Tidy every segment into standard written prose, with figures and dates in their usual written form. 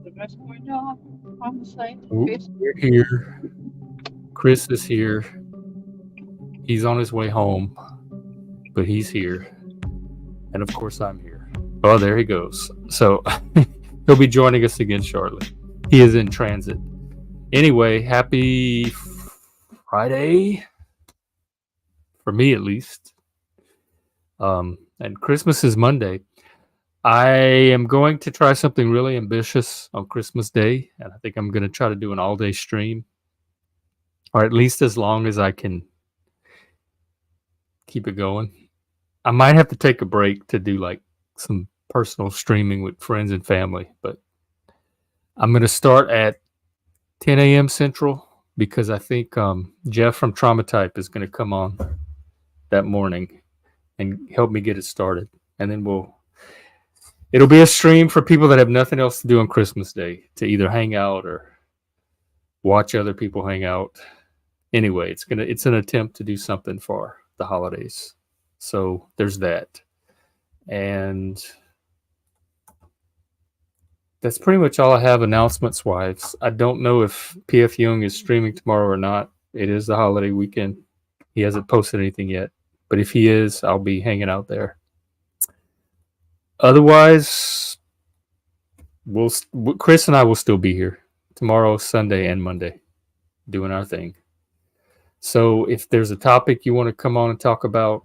The best going on the site. We're here. Chris is here. He's on his way home, but he's here. And of course, I'm here. Oh, there he goes. So he'll be joining us again shortly. He is in transit. Anyway, happy Friday. For me, at least. And Christmas is Monday. I am going to try something really ambitious on Christmas Day, and I think I'm going to try to do an all-day stream, or at least as long as I can keep it going. I might have to take a break to do like some personal streaming with friends and family, but I'm going to start at 10 a.m. Central because I think Jeff from Trauma Type is going to come on that morning and help me get it started. And then it'll be a stream for people that have nothing else to do on Christmas Day to either hang out or watch other people hang out. Anyway, it's an attempt to do something for the holidays. So there's that. And that's pretty much all I have announcements wise. I don't know if PF Young is streaming tomorrow or not. It is the holiday weekend. He hasn't posted anything yet. But if he is, I'll be hanging out there. Otherwise, Chris and I will still be here tomorrow, Sunday, and Monday doing our thing. So if there's a topic you want to come on and talk about,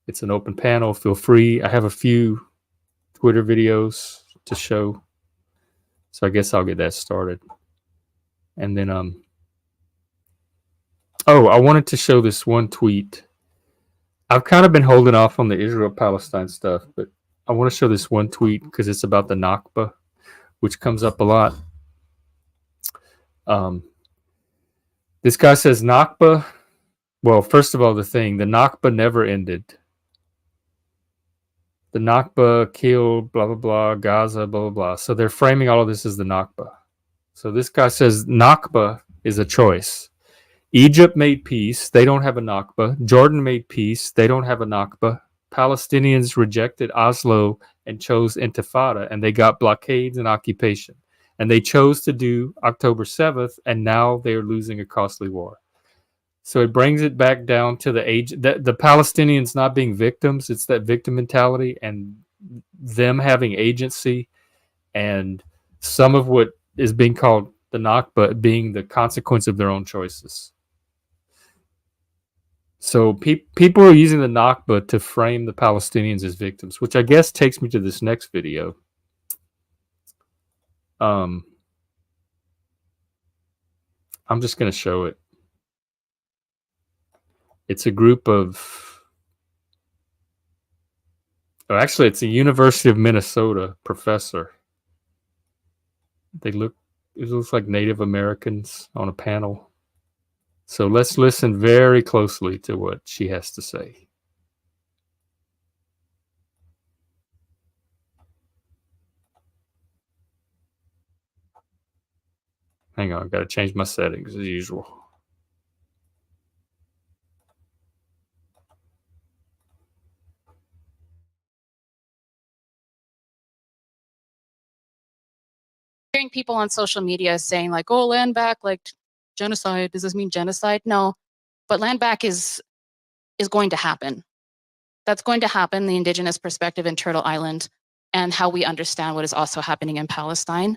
it's an open panel. Feel free. I have a few Twitter videos to show. So I guess I'll get that started. And then I wanted to show this one tweet. I've kind of been holding off on the Israel-Palestine stuff, but I want to show this one tweet because it's about the Nakba, which comes up a lot. This guy says Nakba. Well, first of all, the Nakba never ended. The Nakba killed, blah, blah, blah, Gaza, blah, blah, blah. So they're framing all of this as the Nakba. So this guy says Nakba is a choice. Egypt made peace. They don't have a Nakba. Jordan made peace. They don't have a Nakba. Palestinians rejected Oslo and chose Intifada, and they got blockades and occupation. And they chose to do October 7th, and now they're losing a costly war. So it brings it back down to the Palestinians not being victims. It's that victim mentality and them having agency, and some of what is being called the Nakba being the consequence of their own choices. So people are using the Nakba to frame the Palestinians as victims, which I guess takes me to this next video. I'm just going to show it. It's a group of... actually, it's a University of Minnesota professor. It looks like Native Americans on a panel. So let's listen very closely to what she has to say. Hang on, I've got to change my settings as usual. Hearing people on social media saying like, oh, land back, like genocide. Does this mean genocide? No, but land back is going to happen. That's going to happen, the indigenous perspective in Turtle Island and how we understand what is also happening in Palestine.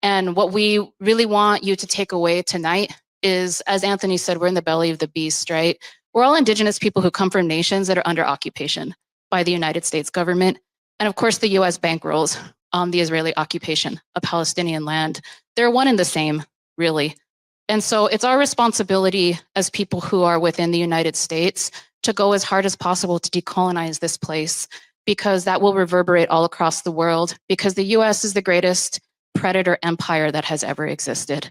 And what we really want you to take away tonight is, as Anthony said, we're in the belly of the beast, right? We're all indigenous people who come from nations that are under occupation by the United States government. And of course, the US bankrolls the Israeli occupation of Palestinian land. They're one and the same, really. And so it's our responsibility as people who are within the United States to go as hard as possible to decolonize this place, because that will reverberate all across the world, because the US is the greatest predator empire that has ever existed,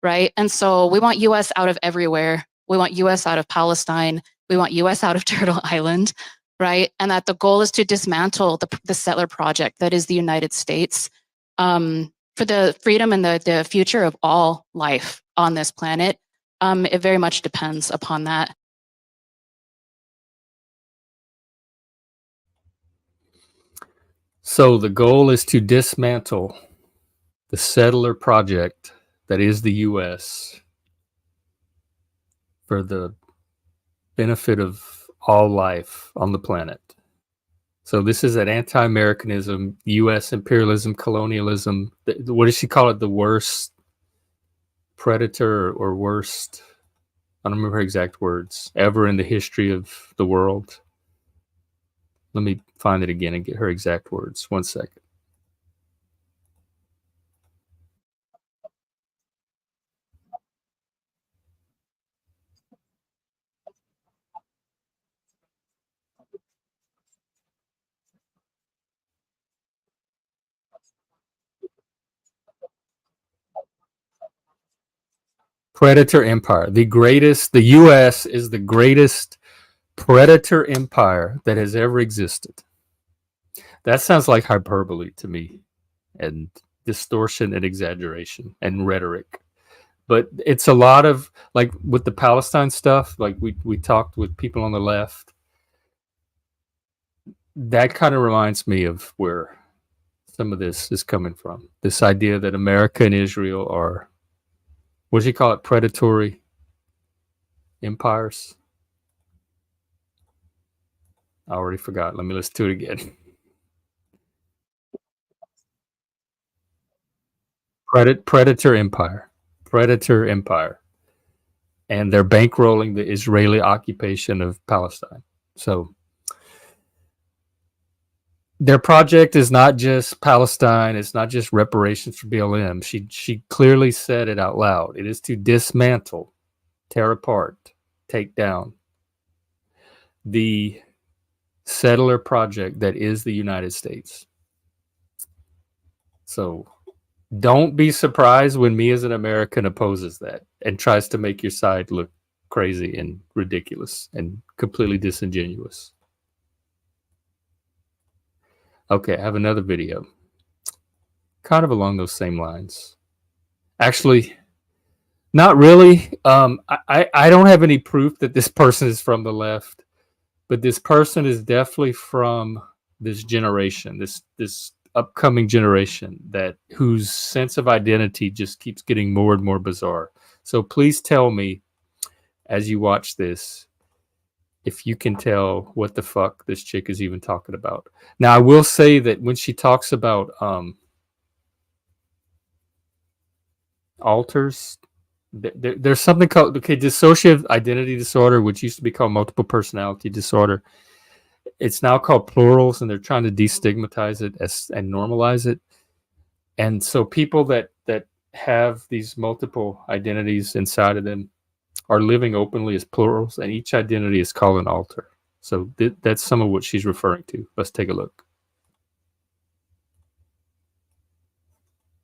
right? And so we want US out of everywhere. We want US out of Palestine. We want US out of Turtle Island, right? And that the goal is to dismantle the settler project that is the United States for the freedom and the future of all life on this planet. It very much depends upon that. So the goal is to dismantle the settler project that is the U.S. for the benefit of all life on the planet. So this is an anti-Americanism, U.S. imperialism, colonialism. What does she call it? The worst predator or worst, I don't remember her exact words, ever in the history of the world. Let me find it again and get her exact words. 1 second. Predator empire. The U.S. is the greatest predator empire that has ever existed. That sounds like hyperbole to me, and distortion and exaggeration and rhetoric. But it's a lot of, like with the Palestine stuff, like we talked with people on the left. That kind of reminds me of where some of this is coming from. This idea that America and Israel are, what do you call it, predatory empires? I already forgot. Let me listen to it again. Predator empire. Predator empire. And they're bankrolling the Israeli occupation of Palestine. So their project is not just Palestine. It's not just reparations for BLM. She clearly said it out loud. It is to dismantle, tear apart, take down the settler project that is the United States. So don't be surprised when me as an American opposes that and tries to make your side look crazy and ridiculous and completely disingenuous. Okay, I have another video. Kind of along those same lines. Actually, not really. I don't have any proof that this person is from the left, but this person is definitely from this generation, this upcoming generation that whose sense of identity just keeps getting more and more bizarre. So please tell me as you watch this if you can tell what the fuck this chick is even talking about. Now, I will say that when she talks about alters, there's something called, dissociative identity disorder, which used to be called multiple personality disorder. It's now called plurals, and they're trying to destigmatize it and normalize it. And so people that have these multiple identities inside of them are living openly as plurals, and each identity is called an alter. So that's some of what she's referring to. Let's take a look.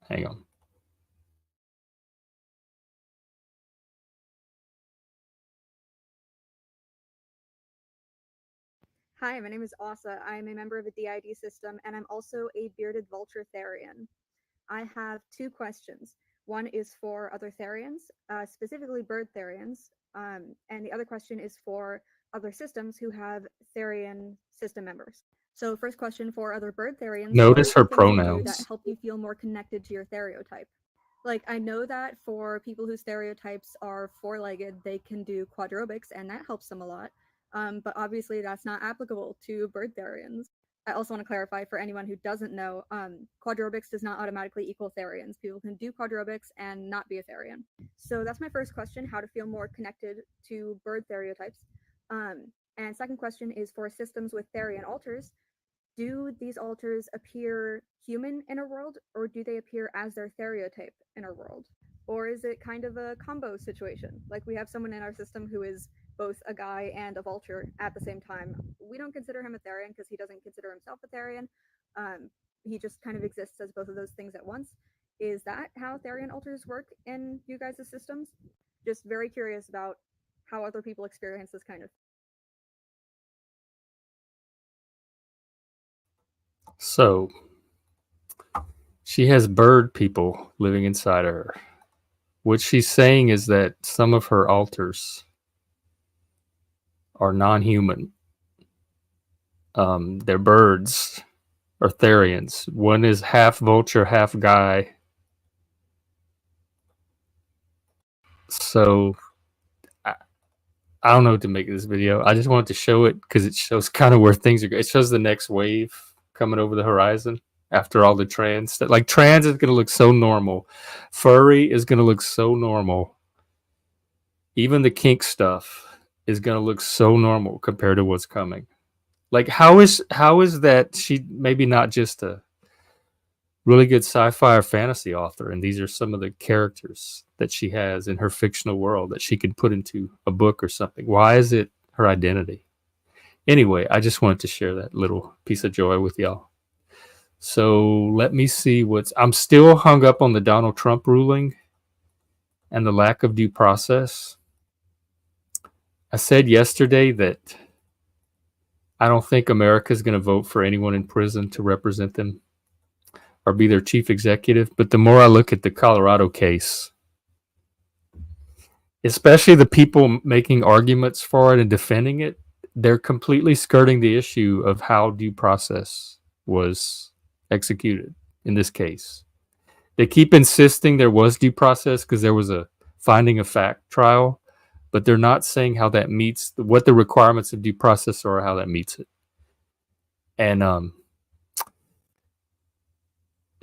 Hang on. Hi, my name is Asa. I'm a member of the DID system, and I'm also a bearded vulture Therian. I have two questions. One is for other Therians, specifically bird Therians, and the other question is for other systems who have Therian system members. So first question for other bird Therians. Notice her what are things you do pronouns. that help you feel more connected to your stereotype. Like, I know that for people whose stereotypes are four-legged, they can do quadrobics, and that helps them a lot. But obviously that's not applicable to bird Therians. I also want to clarify for anyone who doesn't know, quadrobics does not automatically equal Therians. People can do quadrobics and not be a Therian. So that's my first question, how to feel more connected to bird stereotypes. And second question is for systems with Therian alters. Do these alters appear human in a world, or do they appear as their stereotype in a world? Or is it kind of a combo situation? Like, we have someone in our system who is both a guy and a vulture at the same time. We don't consider him a Therian because he doesn't consider himself a Therian. He just kind of exists as both of those things at once. Is that how Therian alters work in you guys' systems? Just very curious about how other people experience this kind of. So she has bird people living inside of her. What she's saying is that some of her alters are non-human. They're birds, are Therians. One is half vulture, half guy. So I don't know what to make of this video. I just wanted to show it because it shows kind of where things are going. It shows the next wave coming over the horizon after all the trans stuff. Like, trans is going to look so normal. Furry is going to look so normal. Even the kink stuff is going to look so normal compared to what's coming. Like, how is that she maybe not just a really good sci-fi or fantasy author, and these are some of the characters that she has in her fictional world that she could put into a book or something? Why is it her identity? Anyway, I just wanted to share that little piece of joy with y'all. So let me see I'm still hung up on the Donald Trump ruling and the lack of due process. I said yesterday that I don't think America is going to vote for anyone in prison to represent them or be their chief executive. But the more I look at the Colorado case, especially the people making arguments for it and defending it, they're completely skirting the issue of how due process was executed in this case. They keep insisting there was due process because there was a finding of fact trial, but they're not saying how that meets what the requirements of due process are or how that meets it. And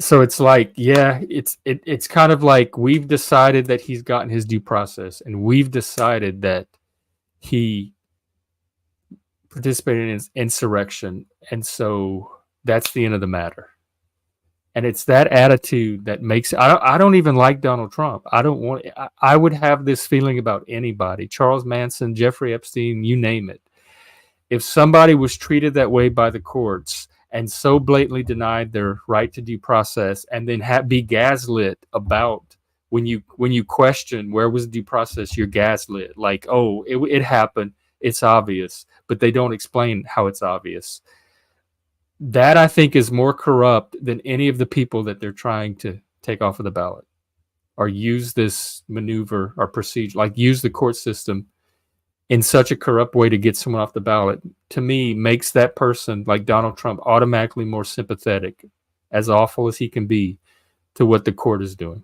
so it's like, yeah, it's kind of like we've decided that he's gotten his due process, and we've decided that he participated in insurrection, and so that's the end of the matter. And it's that attitude that makes I don't even like Donald Trump. I would have this feeling about anybody, Charles Manson, Jeffrey Epstein, you name it. If somebody was treated that way by the courts and so blatantly denied their right to due process, and then be gaslit about when you question where was due process, you're gaslit. Like, oh, it happened, it's obvious, but they don't explain how it's obvious. That, I think, is more corrupt than any of the people that they're trying to take off of the ballot or use this maneuver or procedure, like use the court system in such a corrupt way to get someone off the ballot. To me, makes that person, like Donald Trump, automatically more sympathetic, as awful as he can be, to what the court is doing.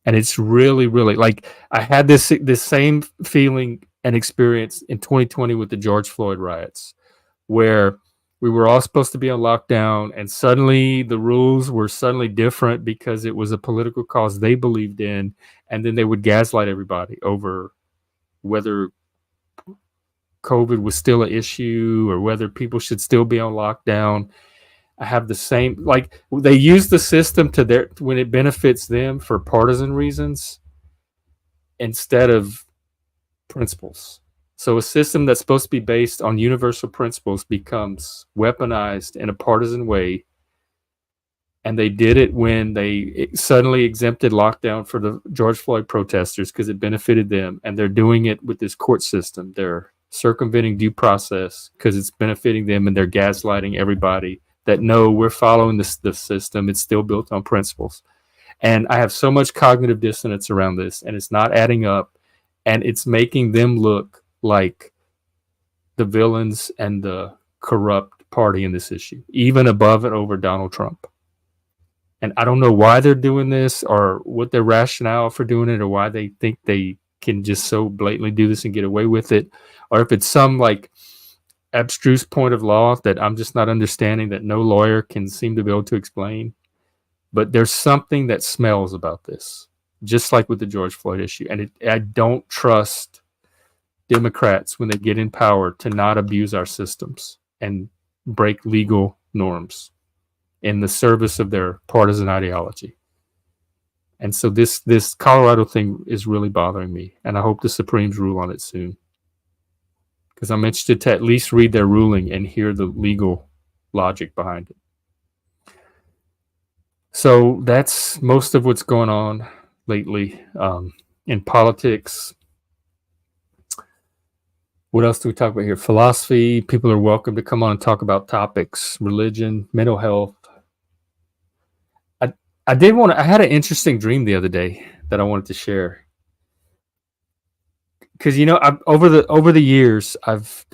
And it's really, really, like, I had this same feeling and experience in 2020 with the George Floyd riots, where we were all supposed to be on lockdown, and suddenly the rules were suddenly different because it was a political cause they believed in, and then they would gaslight everybody over whether COVID was still an issue or whether people should still be on lockdown. I have the same, like, they use the system when it benefits them for partisan reasons instead of principles. So a system that's supposed to be based on universal principles becomes weaponized in a partisan way. And they did it when they suddenly exempted lockdown for the George Floyd protesters because it benefited them. And they're doing it with this court system. They're circumventing due process because it's benefiting them, and they're gaslighting everybody that, no, we're following the system. It's still built on principles. And I have so much cognitive dissonance around this, and it's not adding up, and it's making them look like the villains and the corrupt party in this issue, even above and over Donald Trump. And I don't know why they're doing this or what their rationale for doing it, or why they think they can just so blatantly do this and get away with it, or if it's some like abstruse point of law that I'm just not understanding, that no lawyer can seem to be able to explain. But there's something that smells about this, just like with the George Floyd issue. And I don't trust Democrats when they get in power to not abuse our systems and break legal norms in the service of their partisan ideology. And so this Colorado thing is really bothering me, and I hope the Supremes rule on it soon, because I'm interested to at least read their ruling and hear the legal logic behind it. So that's most of what's going on lately in politics. What else do we talk about here? Philosophy. People are welcome to come on and talk about topics, religion, mental health. I had an interesting dream the other day that I wanted to share. because over the years I've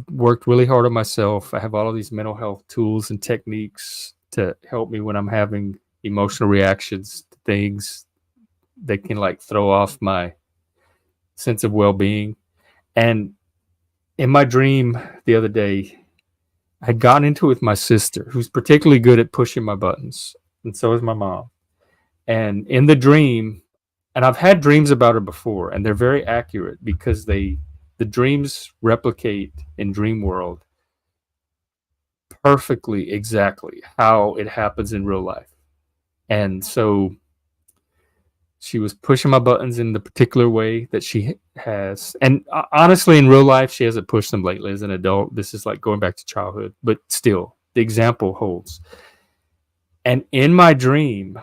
worked really hard on myself. I have all of these mental health tools and techniques to help me when I'm having emotional reactions to things that can like throw off my sense of well-being. And in my dream the other day, I had gotten into it with my sister, who's particularly good at pushing my buttons, and so is my mom. And in the dream, and I've had dreams about her before, and they're very accurate because the dreams replicate in dream world perfectly exactly how it happens in real life. And so she was pushing my buttons in the particular way that she has. And honestly, in real life, she hasn't pushed them lately as an adult. This is like going back to childhood, but still, the example holds. And in my dream,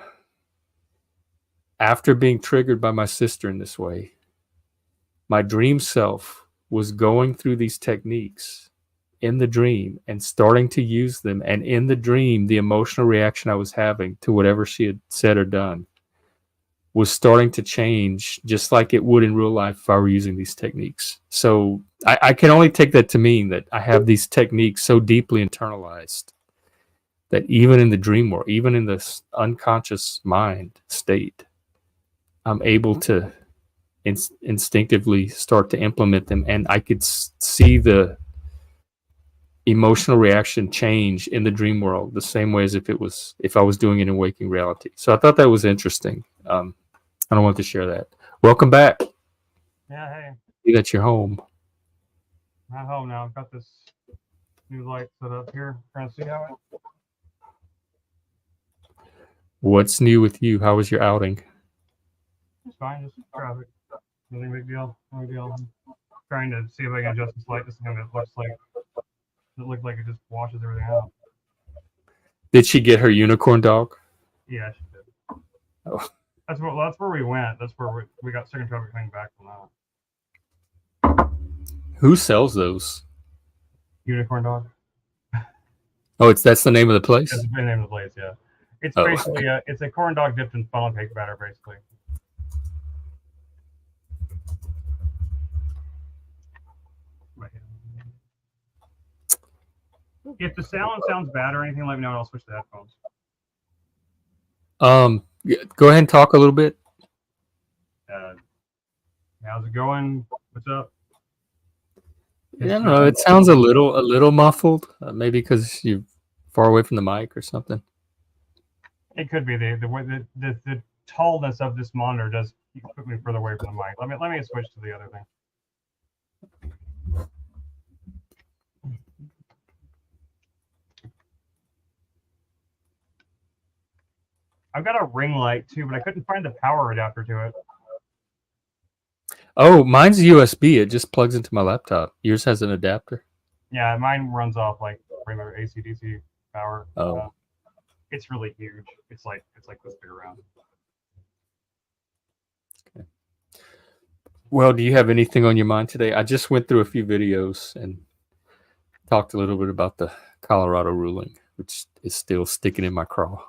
after being triggered by my sister in this way, my dream self was going through these techniques in the dream and starting to use them. And in the dream, the emotional reaction I was having to whatever she had said or done was starting to change just like it would in real life if I were using these techniques. So I can only take that to mean that I have these techniques so deeply internalized that even in the dream world, even in this unconscious mind state, I'm able to instinctively start to implement them. And I could see the emotional reaction change in the dream world the same way as if I was doing it in waking reality. So I thought that was interesting. I don't want to share that. Welcome back. Yeah, hey, See that you're home. I'm at home now. I've got this new light set up here. Trying to see how it. What's new with you? How was your outing? It's fine, just traffic. Nothing big deal. No big deal. I'm trying to see if I can adjust this light to something that looks like it just washes everything out. Did she get her unicorn dog? Yeah, she did. Oh. That's where we went. That's where we got second traffic coming back from that. Who sells those? Unicorn dog. Oh, that's the name of the place? That's the name of the place, yeah. It's Oh. basically it's a corn dog dipped in funnel cake batter, basically. If the sound sounds bad or anything, let me know and I'll switch to headphones. Go ahead and talk a little bit. How's it going? What's up? I don't know. It sounds a little muffled. Maybe because you're far away from the mic or something. It could be the tallness of this monitor does put me further away from the mic. Let me switch to the other thing. I've got a ring light too, but I couldn't find the power adapter to it. Oh, mine's USB. It just plugs into my laptop. Yours has an adapter. Yeah, mine runs off like regular AC/DC power. Oh. It's really huge. It's like this big around. Okay. Well, do you have anything on your mind today? I just went through a few videos and talked a little bit about the Colorado ruling, which is still sticking in my craw.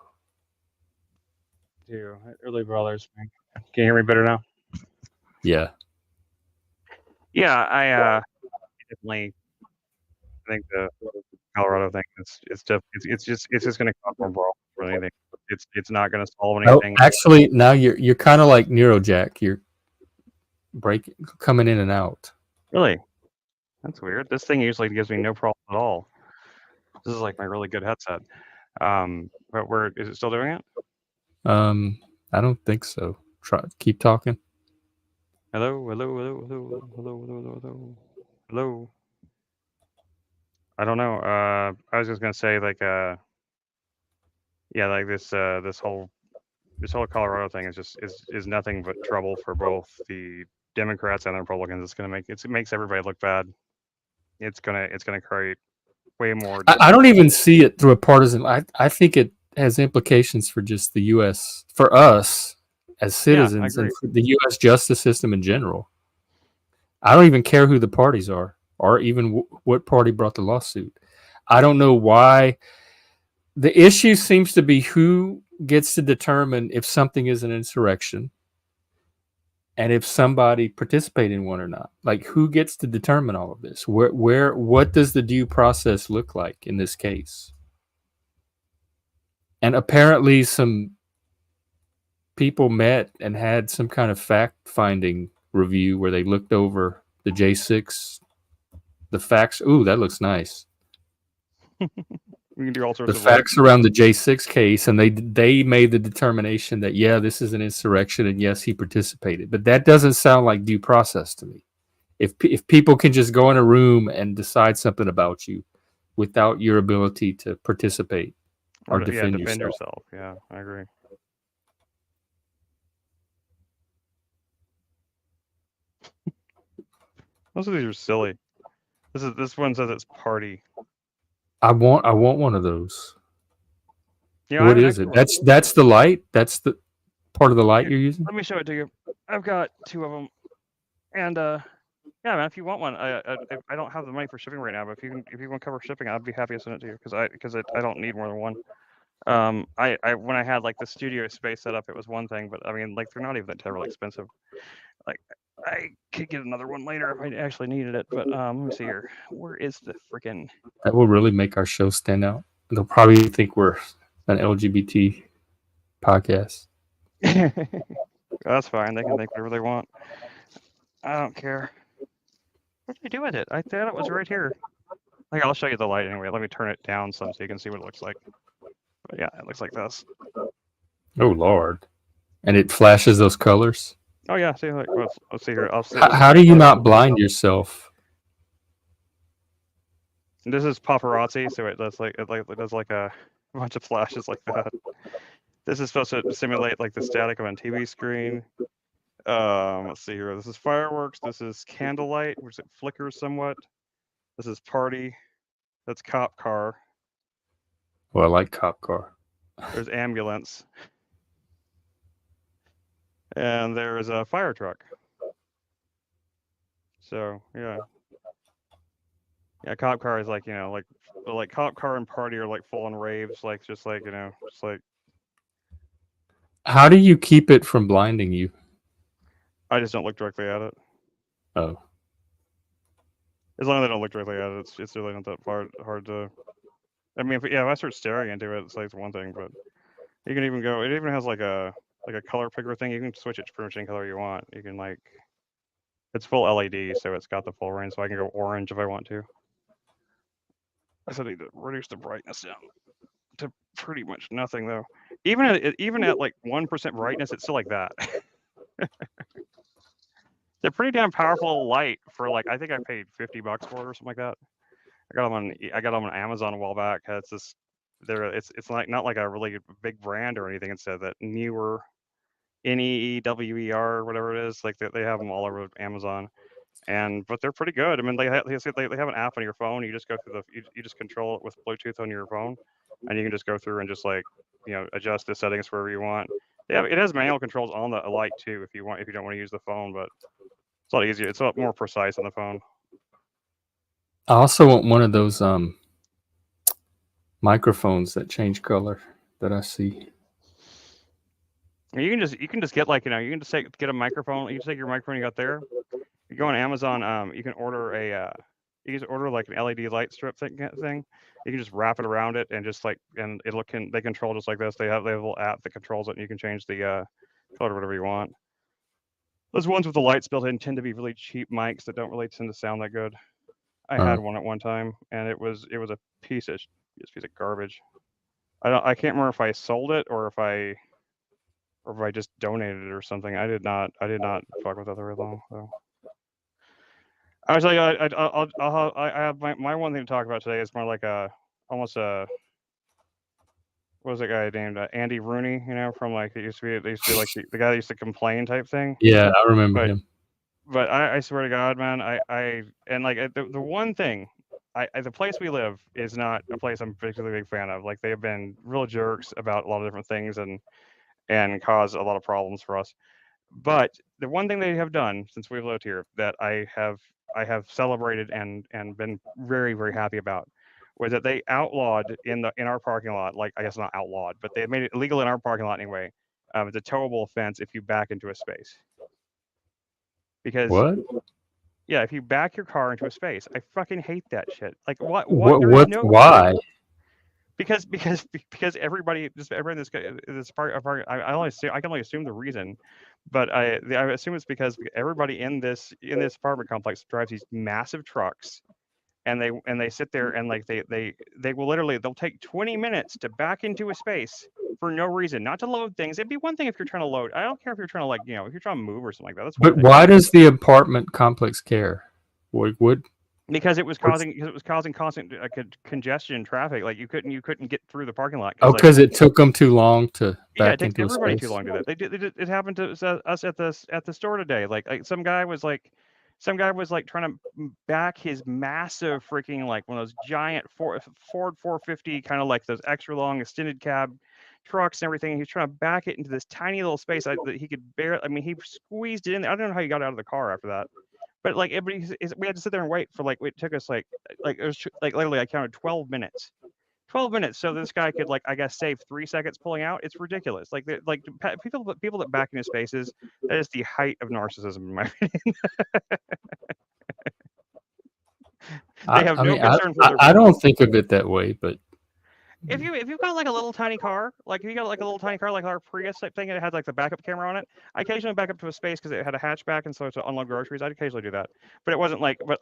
It really bothers me. Can you hear me better now? Yeah. Yeah, I definitely think the Colorado thing it's just going to cause more brawl for anything. It's not going to solve anything. Oh, actually, now you're kind of like Neurojack. You're coming in and out. Really? That's weird. This thing usually gives me no problem at all. This is like my really good headset. But is it still doing it? I don't think so. Keep talking. Hello. I don't know. I was just gonna say like like this whole Colorado thing is nothing but trouble for both the Democrats and the Republicans. It makes everybody look bad. It's gonna create way more. I don't even see it through a partisan. I think it has implications for just the U.S. for us as citizens and for the U.S. justice system in general. I don't even care who the parties are or even what party brought the lawsuit. I don't know why. The issue seems to be who gets to determine if something is an insurrection and if somebody participated in one or not. Like, who gets to determine all of this? What does the due process look like in this case? And apparently some people met and had some kind of fact-finding review where they looked over the J6, the facts. Ooh, that looks nice. We can do all sorts The of facts around the J6 case, and they made the determination that, yeah, this is an insurrection, and yes, he participated. But that doesn't sound like due process to me. If people can just go in a room and decide something about you without your ability to participate or defend yourself. Yeah, I agree. Most of these are silly. This one says it's party. I want one of those. Yeah, What is it? That's the light. That's the part of the light you're using. Let me show it to you. I've got 2 of them, and yeah, man. If you want one, I don't have the money for shipping right now, but if you want to cover shipping, I'd be happy to send it to you because I don't need more than one. I when I had like the studio space set up, it was one thing, but I mean, like, they're not even that terribly expensive. Like, I could get another one later if I actually needed it, but let me see here. Where is the freaking? That will really make our show stand out. They'll probably think we're an LGBT podcast. That's fine. They can think whatever they want. I don't care. What did I do with it? I thought it was right here. Like, I'll show you the light anyway. Let me turn it down some so you can see what it looks like. But yeah, it looks like this. Oh Lord! And it flashes those colors. Oh yeah. See, like, let's see here. How do you not blind yourself? This is paparazzi, so it does like a bunch of flashes like that. This is supposed to simulate like the static of a TV screen. Let's see here. This is fireworks. This is candlelight, which it flickers somewhat. This is party. That's cop car. Well, I like cop car. There's ambulance. And there is a fire truck. So yeah. Yeah, cop car is like, like cop car and party are like full on raves, like just like. How do you keep it from blinding you? I just don't look directly at it. Oh. As long as I don't look directly at it, it's really not that hard to. I mean, if I start staring into it, it's like one thing, but you can even go. It even has like a color picker thing. You can switch it to pretty much any color you want. You can like. It's full LED, so it's got the full range. So I can go orange if I want to. I said I need to reduce the brightness down to pretty much nothing though. Even at like 1% brightness, it's still like that. They're pretty damn powerful light for like, I think I paid $50 for it or something like that. I got them on Amazon a while back. It's like not like a really big brand or anything. Instead, that newer NEEWER, whatever it is, like they have them all over Amazon. But they're pretty good. I mean, they have an app on your phone. You just go through you just control it with Bluetooth on your phone, and you can just go through and just like, adjust the settings wherever you want. It has manual controls on the light too if you don't want to use the phone, but it's a lot easier. It's a lot more precise on the phone. I also want one of those microphones that change color that I see. You can just get like, you can just get a microphone. You just take your microphone you got there. You go on Amazon, you can order like an LED light strip thing. You can just wrap it around it and just like, and they control just like this. They have a little app that controls it, and you can change the color whatever you want. Those ones with the lights built in tend to be really cheap mics that don't really tend to sound that good. I had one at one time, and it was a piece of garbage. I can't remember if I sold it or if I just donated it or something. I did not fuck with that very long. So. I was like, I have my one thing to talk about today is more like almost what was that guy named Andy Rooney? From like they used to be like the guy that used to complain type thing. Yeah, I remember him. But I swear to God, man, the one thing, the place we live is not a place I'm particularly big fan of. Like, they have been real jerks about a lot of different things and caused a lot of problems for us. But the one thing they have done since we've lived here that I have celebrated and been very, very happy about was that they outlawed in our parking lot, like, I guess not outlawed, but they made it illegal in our parking lot anyway. It's a towable offense if you back into a space. because What? yeah, if you back your car into a space, I fucking hate that shit. Like what? What? There is What? no Why? because everybody just everyone in this part I can only assume the reason, but I assume it's because everybody in this apartment complex drives these massive trucks, and they sit there and like they will literally they'll take 20 minutes to back into a space for no reason, not to load things. It'd be one thing if you're trying to load. I don't care if you're trying to like if you're trying to move or something like that. That's one But thing. why does the apartment complex care? What? Because it was What's- causing constant congestion in traffic. Like you couldn't get through the parking lot. Oh, because it took them too long to Yeah, back it takes into a everybody space. too long to do that. It happened to us at the store today. Like some guy was like trying to back his massive freaking like one of those giant Ford 450 kind of like those extra long extended cab trucks and everything. He was trying to back it into this tiny little space that he could barely. I mean, he squeezed it in there. I don't know how he got out of the car after that. But like we had to sit there and wait for like it took us like it was like literally I counted 12 minutes. 12 minutes so this guy could like I guess save 3 seconds pulling out. It's ridiculous. Like people that back into spaces, that is the height of narcissism in my opinion. They have no concern for their I don't people. think of it that way, but If you've got like a little tiny car, like if you got like a little tiny car like our Prius type thing, and it had like the backup camera on it, I occasionally back up to a space because it had a hatchback and so to unload groceries. I'd occasionally do that, but it wasn't like, but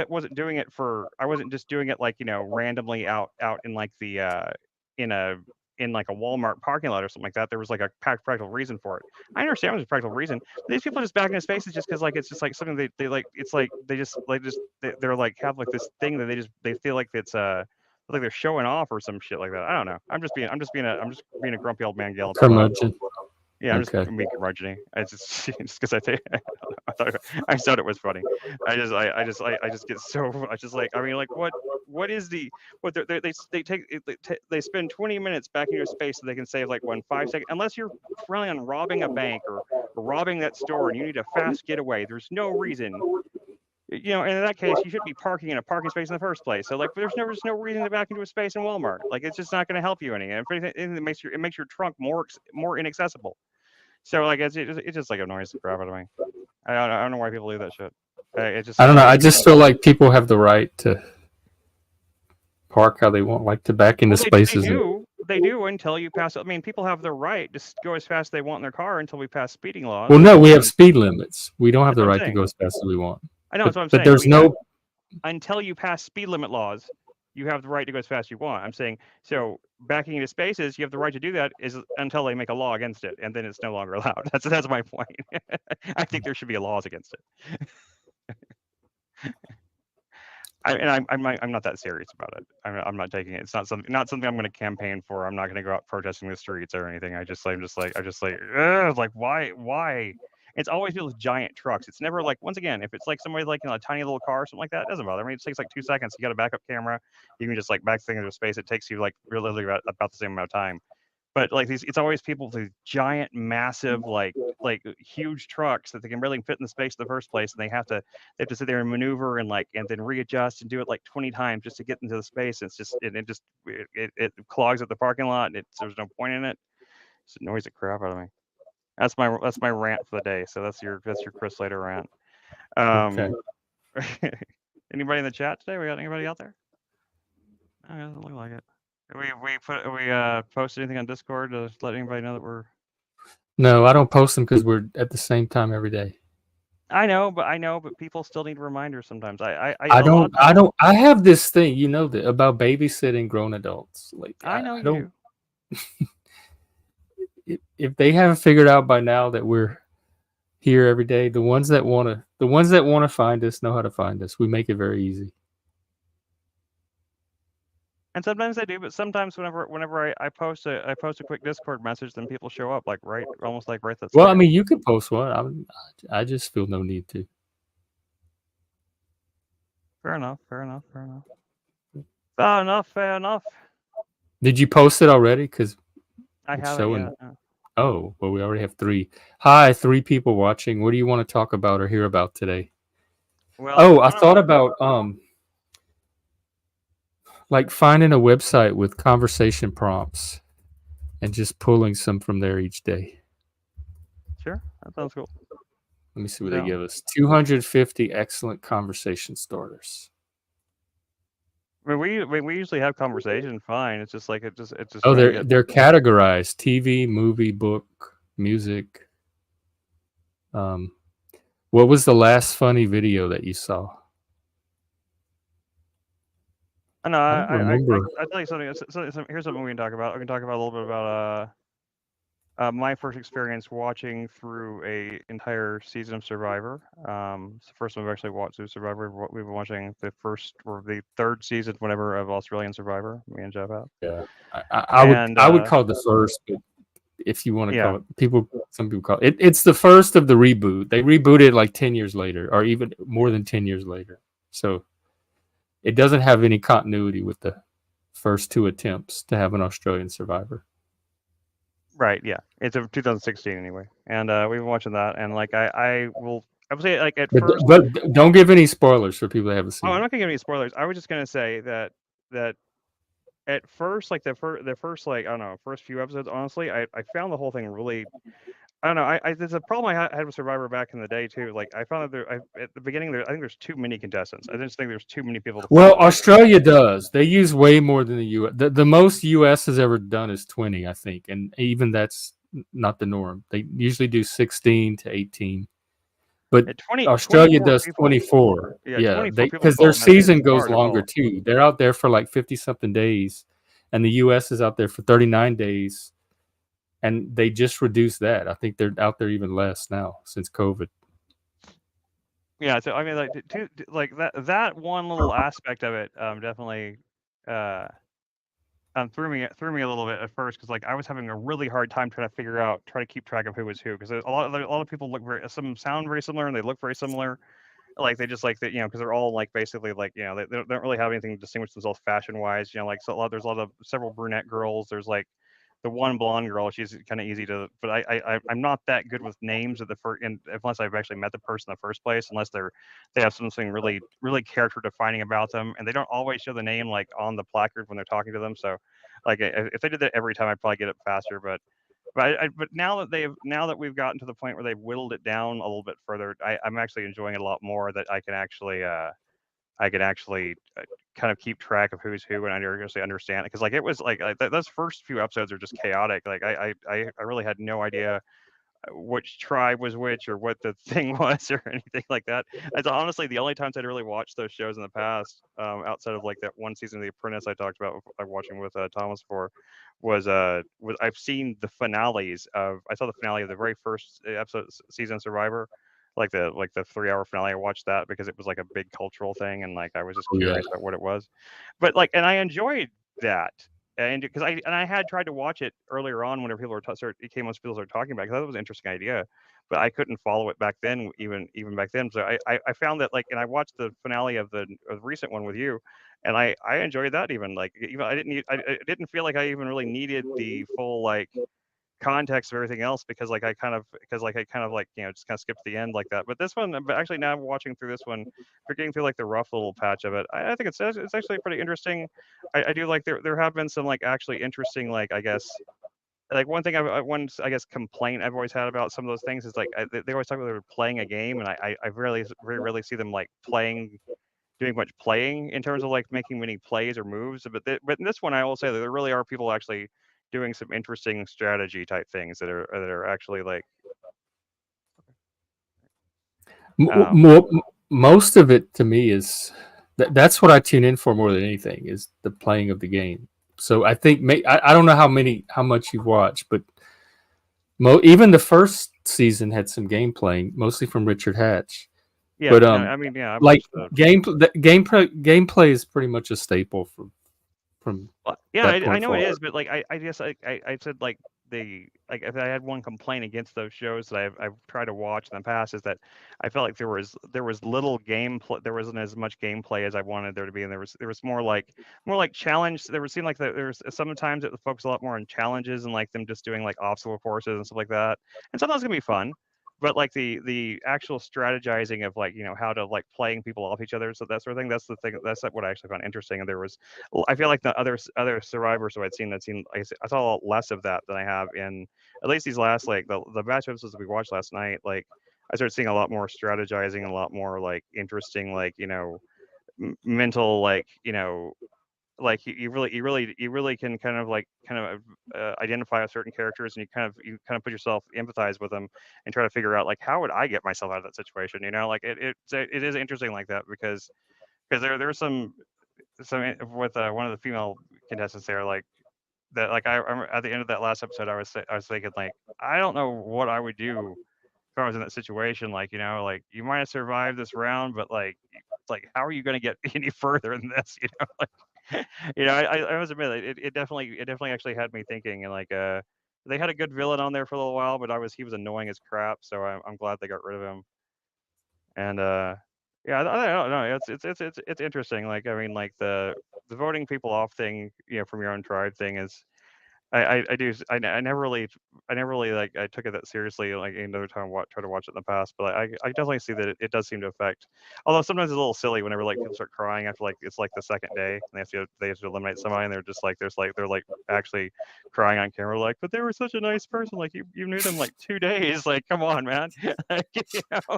wasn't doing it for, I wasn't just doing it like randomly out in like the in like a Walmart parking lot or something like that. There was like a practical reason for it. I understand there's a practical reason. But these people just back into spaces just because like it's just like something they like. It's like they're like have like this thing that they feel like it's like they're showing off or some shit like that. I don't know. I'm just being a grumpy old man yelling. curmudgeon. Yeah, I'm Okay. just being curmudgeon. I just because I think I thought it was funny. I just get so I just like I mean like what is the what they spend 20 minutes back in your space so they can save like 5 seconds unless you're planning on robbing a bank or robbing that store and you need a fast getaway. There's no reason. And in that case, you should be parking in a parking space in the first place. So like, there's no reason to back into a space in Walmart. Like, it's just not going to help you any. And if anything, it makes your trunk more inaccessible. So like, it just like annoys the crap out of me. I don't know why people do that shit. I don't know. I just feel like people have the right to park how they want, like to back into spaces. They do until you pass. I mean, people have the right to go as fast as they want in their car until we pass speeding laws. Well, no, we have speed limits. We don't have the right to go as fast as we want. I know, that's what I'm but saying. There's no until you pass speed limit laws, you have the right to go as fast as you want. I'm saying, so backing into spaces, you have the right to do that is until they make a law against it, and then it's no longer allowed. That's my point. I think there should be laws against it. I'm not that serious about it. I'm not taking it. It's not something I'm going to campaign for. I'm not going to go out protesting the streets or anything. I'm just like, why? It's always those giant trucks. It's never like, once again, if it's like somebody like in a tiny little car or something like that, it doesn't bother me. It takes like 2 seconds. You got a backup camera. You can just like back things into space. It takes you like really about the same amount of time. But like it's always people with these giant, massive, like huge trucks that they can really fit in the space in the first place, and they have to sit there and maneuver and then readjust and do it like 20 times just to get into the space. It's just it clogs up the parking lot. There's no point in it. It annoys the crap out of me. That's my rant for the day. So that's your Chris Slater rant. Okay. Anybody in the chat today? We got anybody out there? Oh, it doesn't look like it. We posted anything on Discord to let anybody know that we're. No, I don't post them because we're at the same time every day. I know, but people still need reminders sometimes. I have this thing, about babysitting grown adults. Like I know you do. If they haven't figured out by now that we're here every day, the ones that want to find us know how to find us. We make it very easy. And sometimes I do, but sometimes whenever I post a quick Discord message, then people show up almost right that's. Well, I mean, you could post one. I just feel no need to. Fair enough. Fair enough. Did you post it already? Because I haven't. Oh, well, we already have 3. Hi, 3 people watching. What do you want to talk about or hear about today? Well, I thought about like finding a website with conversation prompts and just pulling some from there each day. Sure, that sounds cool. Let me see what No. they give us. 250 excellent conversation starters. I mean, we usually have conversation fine. It's just like it just Oh, trying to they're categorized: TV, movie, book, music. What was the last funny video that you saw? I know. I don't remember. I tell you something. Here's something we can talk about. We can talk about a little bit about my first experience watching through a entire season of Survivor. It's the first time I've actually watched through Survivor. We've been watching the first or the third season, whatever, of Australian Survivor. Me and Jeff have. Yeah, I would call it the first, but if you want to Yeah. call it, some people call it. It's the first of the reboot. They rebooted like 10 years later, or even more than 10 years later. So it doesn't have any continuity with the first two attempts to have an Australian Survivor. Right. Yeah. It's of 2016 anyway, and we've been watching that, and like I would say like at first. But don't give any spoilers for people that haven't seen Oh, I'm it. not gonna give any spoilers. I was just gonna say that at first, like the first like I don't know, first few episodes, honestly, I found the whole thing really. I don't know. There's a problem I had with Survivor back in the day too. Like I found that at the beginning I think there's too many contestants. I just think there's too many people to Well, follow. Australia does. They use way more than the U.S. The most U.S. has ever done is 20, I think, and even that's not the norm. They usually do 16 to 18, but At 20, Australia 24 does people. 24. Yeah, Yeah, 24 people because fall their in that thing. season It's goes hard to longer follow. too. They're out there for like 50 something days, and the U.S. is out there for 39 days, and they just reduced that. I think they're out there even less now since COVID. Yeah, so I mean, like, like that one little aspect of it, definitely, threw me a little bit at first because like I was having a really hard time trying to keep track of who was who because a lot of people look some sound very similar and they look very similar, like they just like that because they're all like basically like they don't really have anything to distinguish themselves fashion wise, like so there's a lot of several brunette girls, there's like the one blonde girl, she's kind of easy to, but I'm not that good with names at the first, unless I've actually met the person in the first place, unless they have something really character defining about them, and they don't always show the name like on the placard when they're talking to them. So, like if they did that every time, I'd probably get it faster. But now that we've gotten to the point where they've whittled it down a little bit further, I'm actually enjoying it a lot more. That I can actually kind of keep track of who's who and understand it because like it was like those first few episodes are just chaotic. Like I really had no idea which tribe was which or what the thing was or anything like that. It's honestly the only times I'd really watched those shows in the past, outside of like that one season of The Apprentice I talked about watching with Thomas for, was I've seen the finales of I saw the finale of the very first episode season of Survivor. Like the 3-hour finale, I watched that because it was like a big cultural thing, and like I was just curious about what it was. But like, and I enjoyed that, and because I had tried to watch it earlier on whenever people were people started talking about it, because that was an interesting idea, but I couldn't follow it back then, even back then. So I found that like, and I watched the finale of the recent one with you, and I enjoyed that even like even I didn't feel like I even really needed the full like context of everything else because like I kind of like just kind of skipped the end like that. But this one, but actually now watching through this one, we're getting through like the rough little patch of it. I think it's actually pretty interesting. I do like there have been some like actually interesting like I guess like one thing one I guess complaint I've always had about some of those things is like they always talk about they were playing a game, and I very rarely see them like doing much playing in terms of like making many plays or moves. But in this one, I will say that there really are people actually doing some interesting strategy type things that are actually like. Most of it to me is that's what I tune in for more than anything is the playing of the game. So I think I don't know how much you've watched, but even the first season had some game playing, mostly from Richard Hatch. Yeah, but I mean, yeah, like gameplay is pretty much a staple from. Well, yeah, I know forward. it is, but like I guess I said like if I had one complaint against those shows that I've tried to watch in the past is that I felt like there was little gameplay, there wasn't as much gameplay as I wanted there to be, and there was more like challenge. There seemed like there was sometimes it focused a lot more on challenges and like them just doing like obstacle courses and stuff like that, and sometimes it can be fun. But like the actual strategizing of like how to like playing people off each other, so that sort of thing. That's the thing. That's what I actually found interesting. And there was, I feel like the other survivors who I'd seen I saw a lot less of that than I have in at least these last like the batch episodes that we watched last night. Like I started seeing a lot more strategizing, a lot more like interesting, like mental, like like you really can kind of identify with certain characters, and you kind of put yourself empathize with them and try to figure out like how would I get myself out of that situation, like it is interesting like that because there's some with one of the female contestants there, like that, like I'm at the end of that last episode, I was thinking like I don't know what I would do if I was in that situation, like like you might have survived this round, but like how are you going to get any further than this, like I must admit it definitely actually had me thinking, and like they had a good villain on there for a little while, but he was annoying as crap, so I'm glad they got rid of him. And yeah, I don't know. It's interesting. Like I mean, like the voting people off thing, from your own tribe thing is I do I never really like I took it that seriously like another time try to watch it in the past, but I definitely see that it does seem to affect. Although sometimes it's a little silly whenever like people start crying after like it's like the second day and they have to eliminate somebody, and they're just like they're like actually crying on camera, like, but they were such a nice person, like you knew them like 2 days, like come on, man. Like,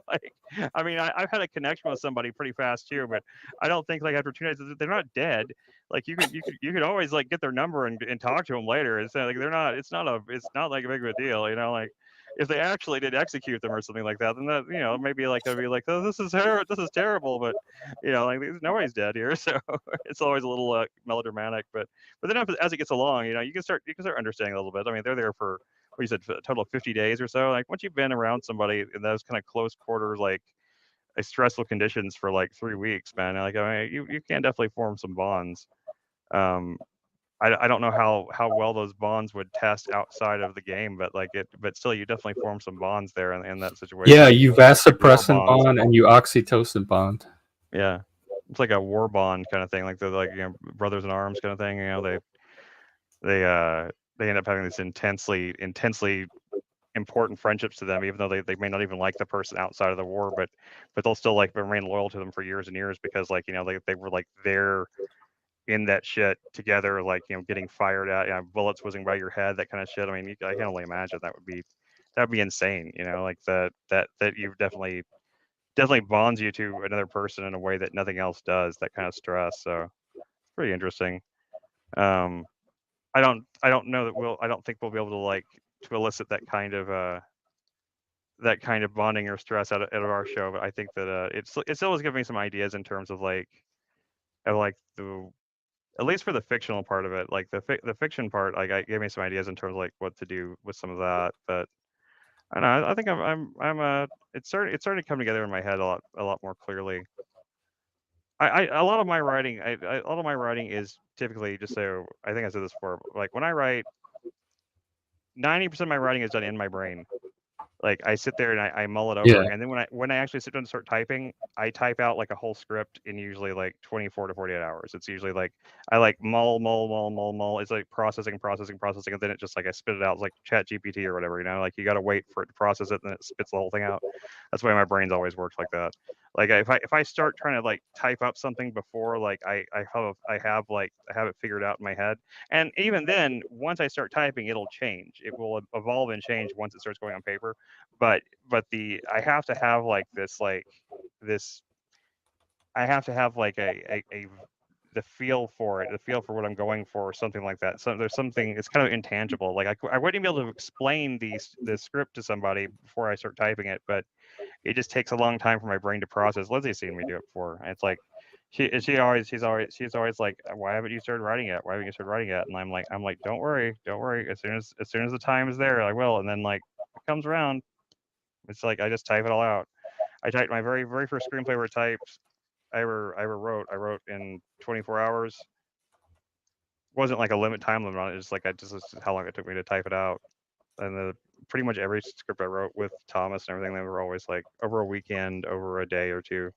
like I mean I've had a connection with somebody pretty fast too, but I don't think like after 2 days they're not dead. Like you could always like get their number and talk to them later. It's like it's not like a big of a deal, like if they actually did execute them or something like that, then that maybe like they'd be like, oh, this is terrible, but like nobody's dead here, so it's always a little melodramatic. But then as it gets along, you can start understanding a little bit. I mean, they're there for what you said, a total of 50 days or so. Like once you've been around somebody in those kind of close quarters, like stressful conditions for like 3 weeks, man. Like I mean, you can definitely form some bonds. Um, I don't know how well those bonds would test outside of the game, but still, you definitely form some bonds there in that situation. Yeah, you vasopressin bonds. bond and you oxytocin bond. Yeah, it's like a war bond kind of thing, like brothers in arms kind of thing. They end up having this intensely important friendships to them, even though they may not even like the person outside of the war, but they'll still like remain loyal to them for years and years because like they were like there in that shit together, like getting fired at, bullets whizzing by your head, that kind of shit. I mean, I can only imagine that would be insane. Like that you definitely bonds you to another person in a way that nothing else does. That kind of stress. So it's pretty interesting. I don't know that I don't think we'll be able to like to elicit that kind of bonding or stress out of our show, but I think that it's always giving me some ideas in terms of like the at least for the fictional part of it, like the fiction part, like it gave me some ideas in terms of like what to do with some of that. But I don't know. I think it's starting to come together in my head a lot more clearly. A lot of my writing, a lot of my writing is typically just so I think I said this before. Like when I write, 90% of my writing is done in my brain. Like I sit there and I mull it over, Yeah. and then when I actually sit down and start typing, I type out like a whole script in usually like 24 to 48 hours. It's usually like I like mull. It's like processing, and then it just like I spit it out. It's like Chat GPT or whatever, like you got to wait for it to process it, and then it spits the whole thing out. That's why my brain's always worked like that. Like if I start trying to like type up something before like I have it figured out in my head, and even then once I start typing, it'll change. It will evolve and change once it starts going on paper. But I have to have like this I have to have like a the feel for it, the feel for what I'm going for, or something like that. So there's something, it's kind of intangible. Like I wouldn't be able to explain the script to somebody before I start typing it, but it just takes a long time for my brain to process. Lizzie's seen me do it before, and it's like she's always like, why haven't you started writing yet? Why haven't you started writing yet? And I'm like, don't worry. As soon as the time is there, I will. And then like it comes around, it's like I just type it all out. I typed my very first screenplay I ever wrote. I wrote in 24 hours. Wasn't like a time limit on it. It's like this is how long it took me to type it out. And pretty much every script I wrote with Thomas and everything, they were always like over a weekend, over a day or two.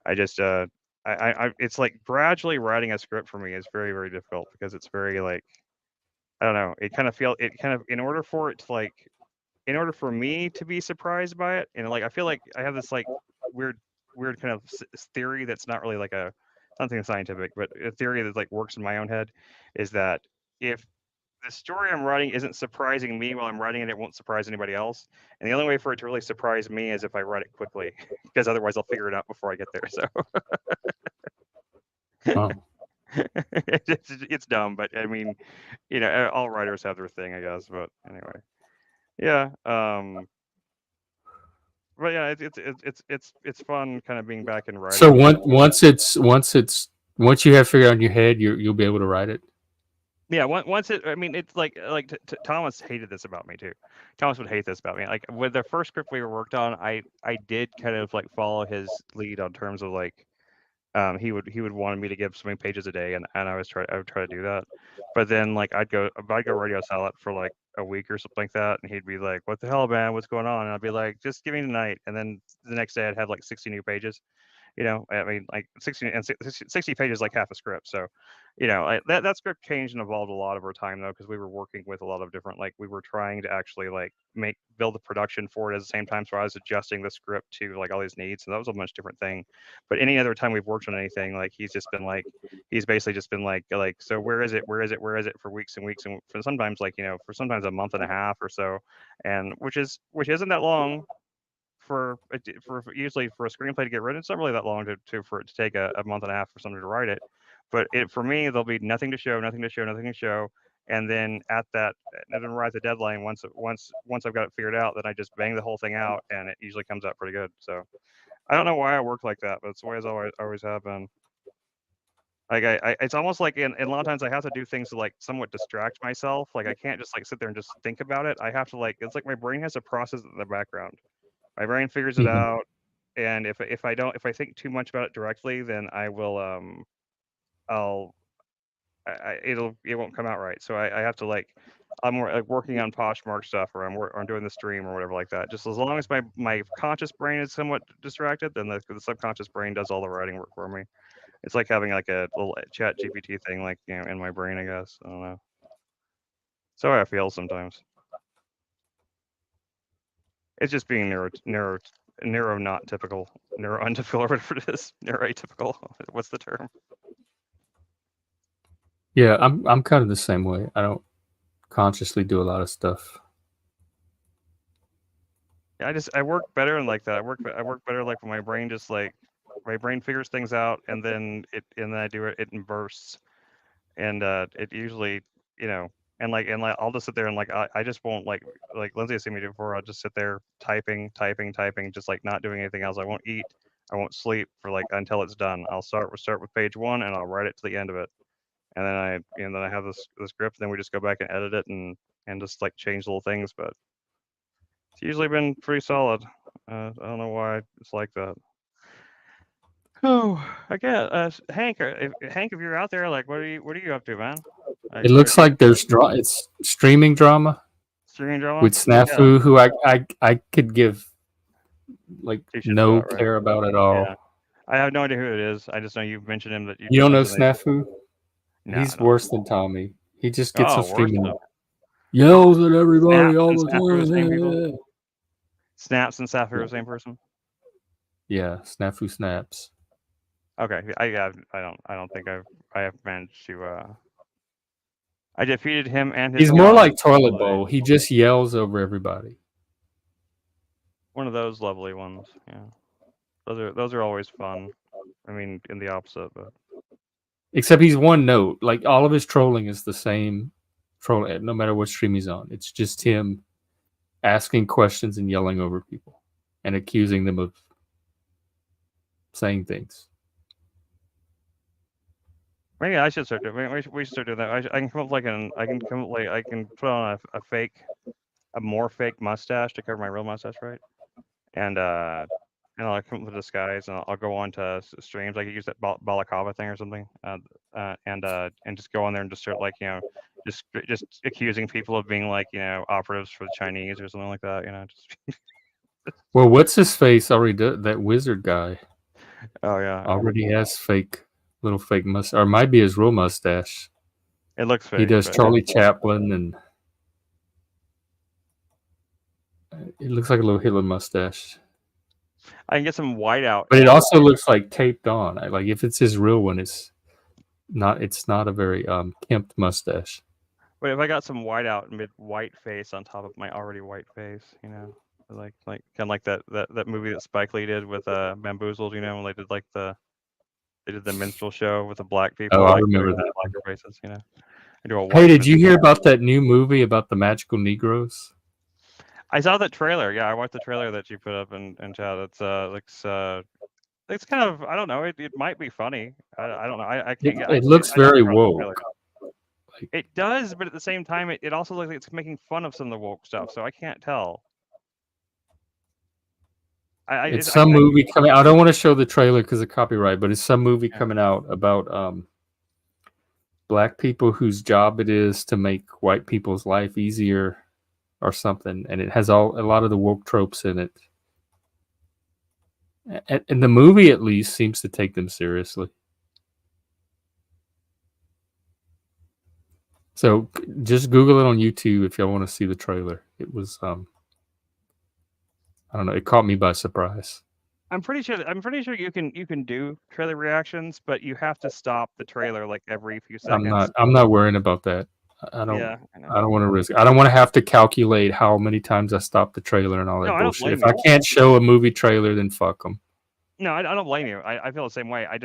I just it's like gradually writing a script for me is very difficult because it's very like I don't know. It kind of in order for it to like in order for me to be surprised by it, and like I feel like I have this like weird kind of theory that's not really like something scientific, but a theory that like works in my own head is that if the story I'm writing isn't surprising me while I'm writing it. It won't surprise anybody else. And the only way for it to really surprise me is if I write it quickly, because otherwise I'll figure it out before I get there. So Oh. it's dumb, but I mean, you know, all writers have their thing, I guess. But anyway, yeah. But yeah, it's fun kind of being back in writing. So once you have figured out in your head, you'll be able to write it. Yeah, once it, I mean, it's like Thomas hated this about me too. Thomas would hate this about me. Like with the first script we worked on, I did kind of like follow his lead on terms of like, he would want me to give so many pages a day, and I would try to do that. But then like I'd go radio silent for like a week or something like that, and he'd be like, "What the hell, man? What's going on?" And I'd be like, "Just give me tonight." And then the next day I'd have like 60 new pages. You know, I mean, like 60 pages, like half a script. So, you know, that script changed and evolved a lot over time, though, because we were working with a lot of different, like, we were trying to actually like build the production for it at the same time. So I was adjusting the script to like all these needs, and that was a much different thing. But any other time we've worked on anything, like he's basically just been like, so where is it for weeks and weeks, and for sometimes like, you know, for sometimes a month and a half or so, and which isn't that long. For usually for a screenplay to get written, it's not really that long for it to take a month and a half for someone to write it. But for me, there'll be nothing to show, and then and then right at the deadline, once I've got it figured out, then I just bang the whole thing out, and it usually comes out pretty good. So I don't know why I work like that, but it's the way I always have been. Like it's almost like in a lot of times I have to do things to like somewhat distract myself. Like I can't just like sit there and just think about it. I have to like, it's like my brain has to process it in the background. My brain figures it Mhm. out, and if I think too much about it directly, then I will it won't come out right. So I have to like, I'm like working on Poshmark stuff, or I'm doing the stream or whatever like that. Just as long as my conscious brain is somewhat distracted, then the subconscious brain does all the writing work for me. It's like having like a little chat GPT thing, like, you know, in my brain, I guess. I don't know. So I feel sometimes. It's just being neuro not typical, neuro untypical, or whatever it is. Neuro atypical. What's the term? Yeah, I'm kind of the same way. I don't consciously do a lot of stuff. Yeah, I work better and like that. I work better like when my brain just like, my brain figures things out, and then I do it in bursts, and it usually, you know, and like I'll just sit there and like I just won't like Lindsay has seen me do before. I'll just sit there typing, just like not doing anything else. I won't eat, I won't sleep for like until it's done. I'll start with page 1, and I'll write it to the end of it, and then I have this script. Then we just go back and edit it and just like change little things. But it's usually been pretty solid. I don't know why it's like that. Oh, again, Hank, if you're out there, like, what are you up to, man? It looks like there's it's streaming drama streaming drama with Snafu, who I could give like T-shirt no about, right? care about at all. Yeah. I have no idea who it is. I just know you've mentioned him. That You don't know mentioned that- Snafu? No, He's no. worse than Tommy. He just gets Oh, on worse streaming, than- yells at everybody Snaps all and the Snafu are the same time. people? Snaps and Sapphire are the same person. Yeah, Snafu snaps. Okay, I don't think I have managed to. I defeated him and his. He's more god, like Toilet Bowl. He just yells over everybody. one of those lovely ones. Yeah, those are always fun. I mean, in the opposite, but Except he's one note. Like all of his trolling is the same troll, no matter what stream he's on. It's just him asking questions and yelling over people and accusing them of saying things. maybe I should start doing. We should start doing that. I can come up like I can put on a more fake mustache to cover my real mustache, right? And I'll come up with a disguise, and I'll go on to streams. I could use that balaclava thing or something, and just go on there and just start like, you know, just accusing people of being like, you know, operatives for the Chinese or something like that. You know, just Well, what's his face already did? That wizard guy oh yeah, already has little fake mustache, or it might be his real mustache. it looks fake. He does but- Charlie Chaplin, and it looks like a little Hitler mustache. I can get some whiteout. But it also looks like taped on. Like if it's his real one, it's not a very kempt mustache. But if I got some whiteout mid white face on top of my already white face, like kind of like that movie that Spike Lee did with Bamboozled, when they did the minstrel show with the black people, Oh, I like remember doing that. blacker faces, I do a Hey, white did you minstrel hear show. about that new movie about the magical Negroes? I saw that trailer. Yeah, I watched the trailer that you put up in chat. It's it's kind of, I don't know. It might be funny. I don't know. I can't get. It looks I don't very remember the woke. trailer. It does, but at the same time, it also looks like it's making fun of some of the woke stuff. So I can't tell. It's some movie coming. I don't want to show the trailer because of copyright, but it's some movie Yeah. coming out about black people whose job it is to make white people's life easier or something, and it has a lot of the woke tropes in it. And the movie at least seems to take them seriously. So just Google it on YouTube if y'all want to see the trailer. It was I don't know, it caught me by surprise. I'm pretty sure you can do trailer reactions, but you have to stop the trailer like every few seconds. I'm not worrying about that. I don't Yeah, I know. I don't want to risk. I don't want to have to calculate how many times I stop the trailer and all that No, I don't bullshit. If blame I can't show a movie trailer, then fuck them. No, I don't blame you. I feel the same way. I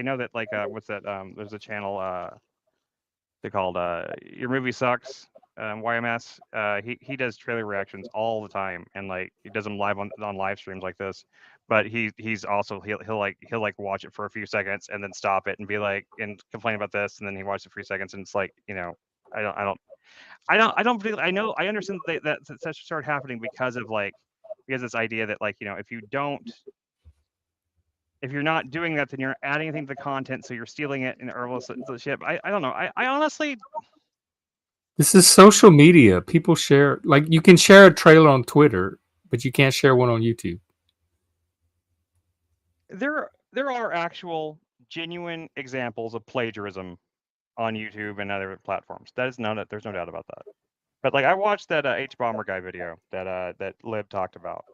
know that what's that? There's a channel they called Your Movie Sucks, YMS. He does trailer reactions all the time, and he does them live on live streams like this. But he's also he'll watch it for a few seconds and then stop it and be like and complain about this, and then he watches it for a few seconds and it's I understand that started happening because of this idea that if you're not doing that, then you're adding anything to the content, so you're stealing it and the shit. I don't know. I honestly, This is social media. People share, you can share a trailer on Twitter, but you can't share one on YouTube. there are actual genuine examples of plagiarism on YouTube and other platforms. There's no doubt about that. But I watched that H Bomber guy video that Lib talked about.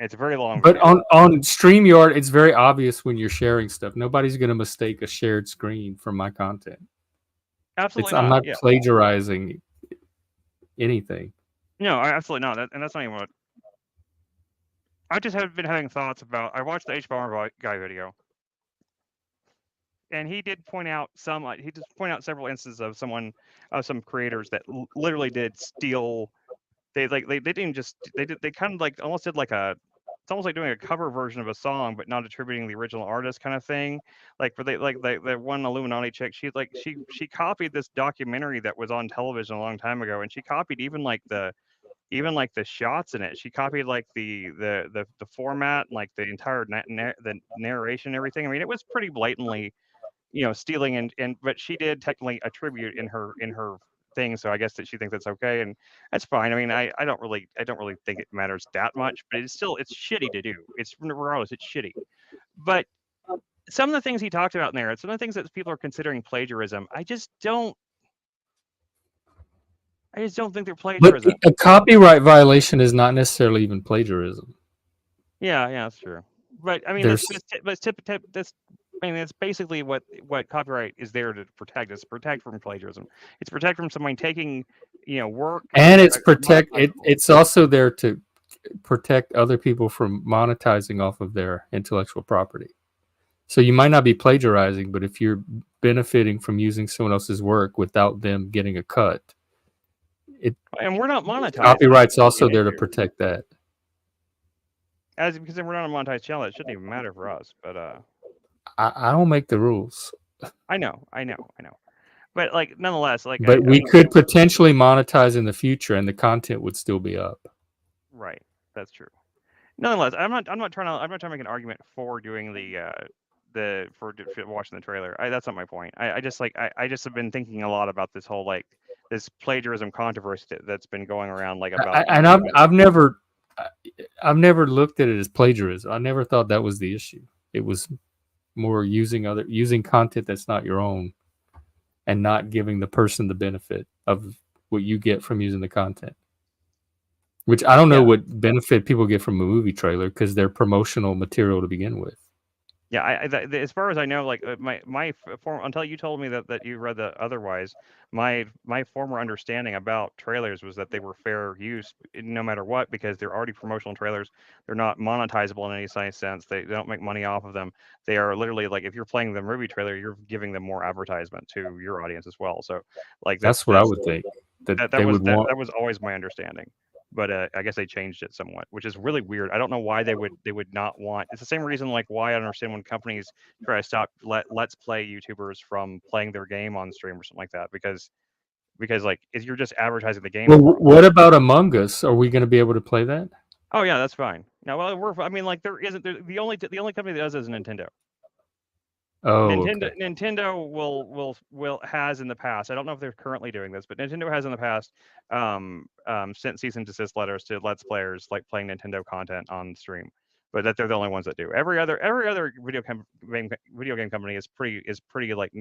It's a very long But video. on StreamYard, it's very obvious when you're sharing stuff. Nobody's going to mistake a shared screen from my content. Absolutely I'm not yeah. plagiarizing anything. No, absolutely not. And that's not even what. I just have been having thoughts about. I watched the H Bomber guy video, and he did point out several instances of some creators that literally did steal. They didn't just they kind of almost did it's almost like doing a cover version of a song, but not attributing the original artist kind of thing. For the one Illuminati chick, she copied this documentary that was on television a long time ago, and she copied even the shots in it. She copied the format, and the entire the narration and everything. I mean, it was pretty blatantly, stealing and but she did technically attribute in her thing, so I guess that she thinks that's okay, and that's fine. I mean, I don't really think it matters that much, but it's shitty to do. It's regardless, it's shitty. But some of the things he talked about in there, some of the things that people are considering plagiarism, I just don't think they're plagiarism. But a copyright violation is not necessarily even plagiarism. Yeah, that's true. But I mean, it's basically what copyright is there to protect. It's protect from plagiarism. It's protect from someone taking, work. And it's also there to protect other people from monetizing off of their intellectual property. So you might not be plagiarizing, but if you're benefiting from using someone else's work without them getting a cut, and we're not monetized. Copyright's also there to protect that. Because we're not a monetized channel, it shouldn't even matter for us. But I don't make the rules. I know. But nonetheless, but we could potentially monetize in the future, and the content would still be up. Right, that's true. Nonetheless, I'm not trying to make an argument for doing for watching the trailer. That's not my point. I just have been thinking a lot about this whole this plagiarism controversy that's been going around about. And I've never looked at it as plagiarism. I never thought that was the issue. It was more using content that's not your own and not giving the person the benefit of what you get from using the content. Which I don't know what benefit people get from a movie trailer because they're promotional material to begin with. Yeah, as far as I know, like my form until you told me that you read the otherwise, my former understanding about trailers was that they were fair use no matter what because they're already promotional trailers. They're not monetizable in any sense. They don't make money off of them. They are literally like if you're playing the movie trailer, you're giving them more advertisement to your audience as well. So like That's what I would think. That they would want. that was always my understanding. But I guess they changed it somewhat, which is really weird. I don't know why they would not want. It's the same reason like why I understand when companies try to stop let's play YouTubers from playing their game on stream or something like that because like if you're just advertising the game. Well, what about Among Us? Are we going to be able to play that? Oh yeah, that's fine. No, well I mean like there isn't the only company that does is Nintendo. Oh, Nintendo will has in the past. I don't know if they're currently doing this, but Nintendo has in the past sent cease and desist letters to Let's Players like playing Nintendo content on stream. But that they're the only ones that do. Every other video game company is pretty like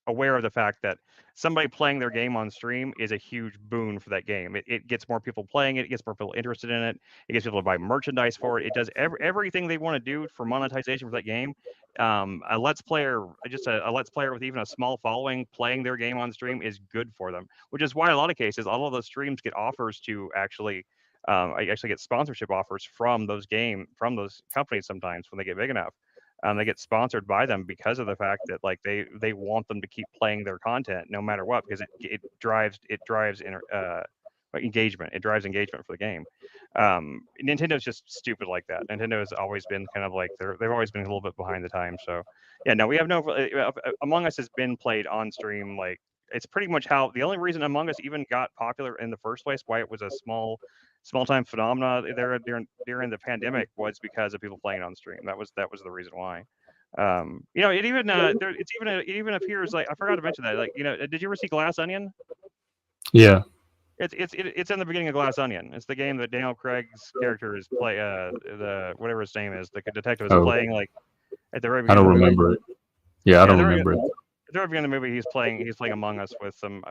aware of the fact that somebody playing their game on stream is a huge boon for that game. It gets more people playing it. It gets more people interested in it. It gets people to buy merchandise for it. It does everything they want to do for monetization for that game. A let's player, just a let's player with even a small following playing their game on stream is good for them. Which is why in a lot of cases, all of those streams get offers to actually get sponsorship offers from those companies sometimes when they get big enough. They get sponsored by them because of the fact that like they want them to keep playing their content no matter what because it drives engagement. It drives engagement for the game. Nintendo's just stupid like that. Nintendo has always been kind of like they've always been a little bit behind the times. So yeah, no, we have no. Among Us has been played on stream like. It's pretty much how the only reason Among Us even got popular in the first place, why it was a small time phenomena there during the pandemic was because of people playing it on stream. That was the reason why. It even it even appears like I forgot to mention that. Like, did you ever see Glass Onion? yeah. It's in the beginning of Glass Onion. It's the game that Daniel Craig's character is the whatever his name is, the detective is playing like at the very beginning. I don't remember it. Yeah, I don't remember it. At the very beginning of the movie, he's playing Among Us with some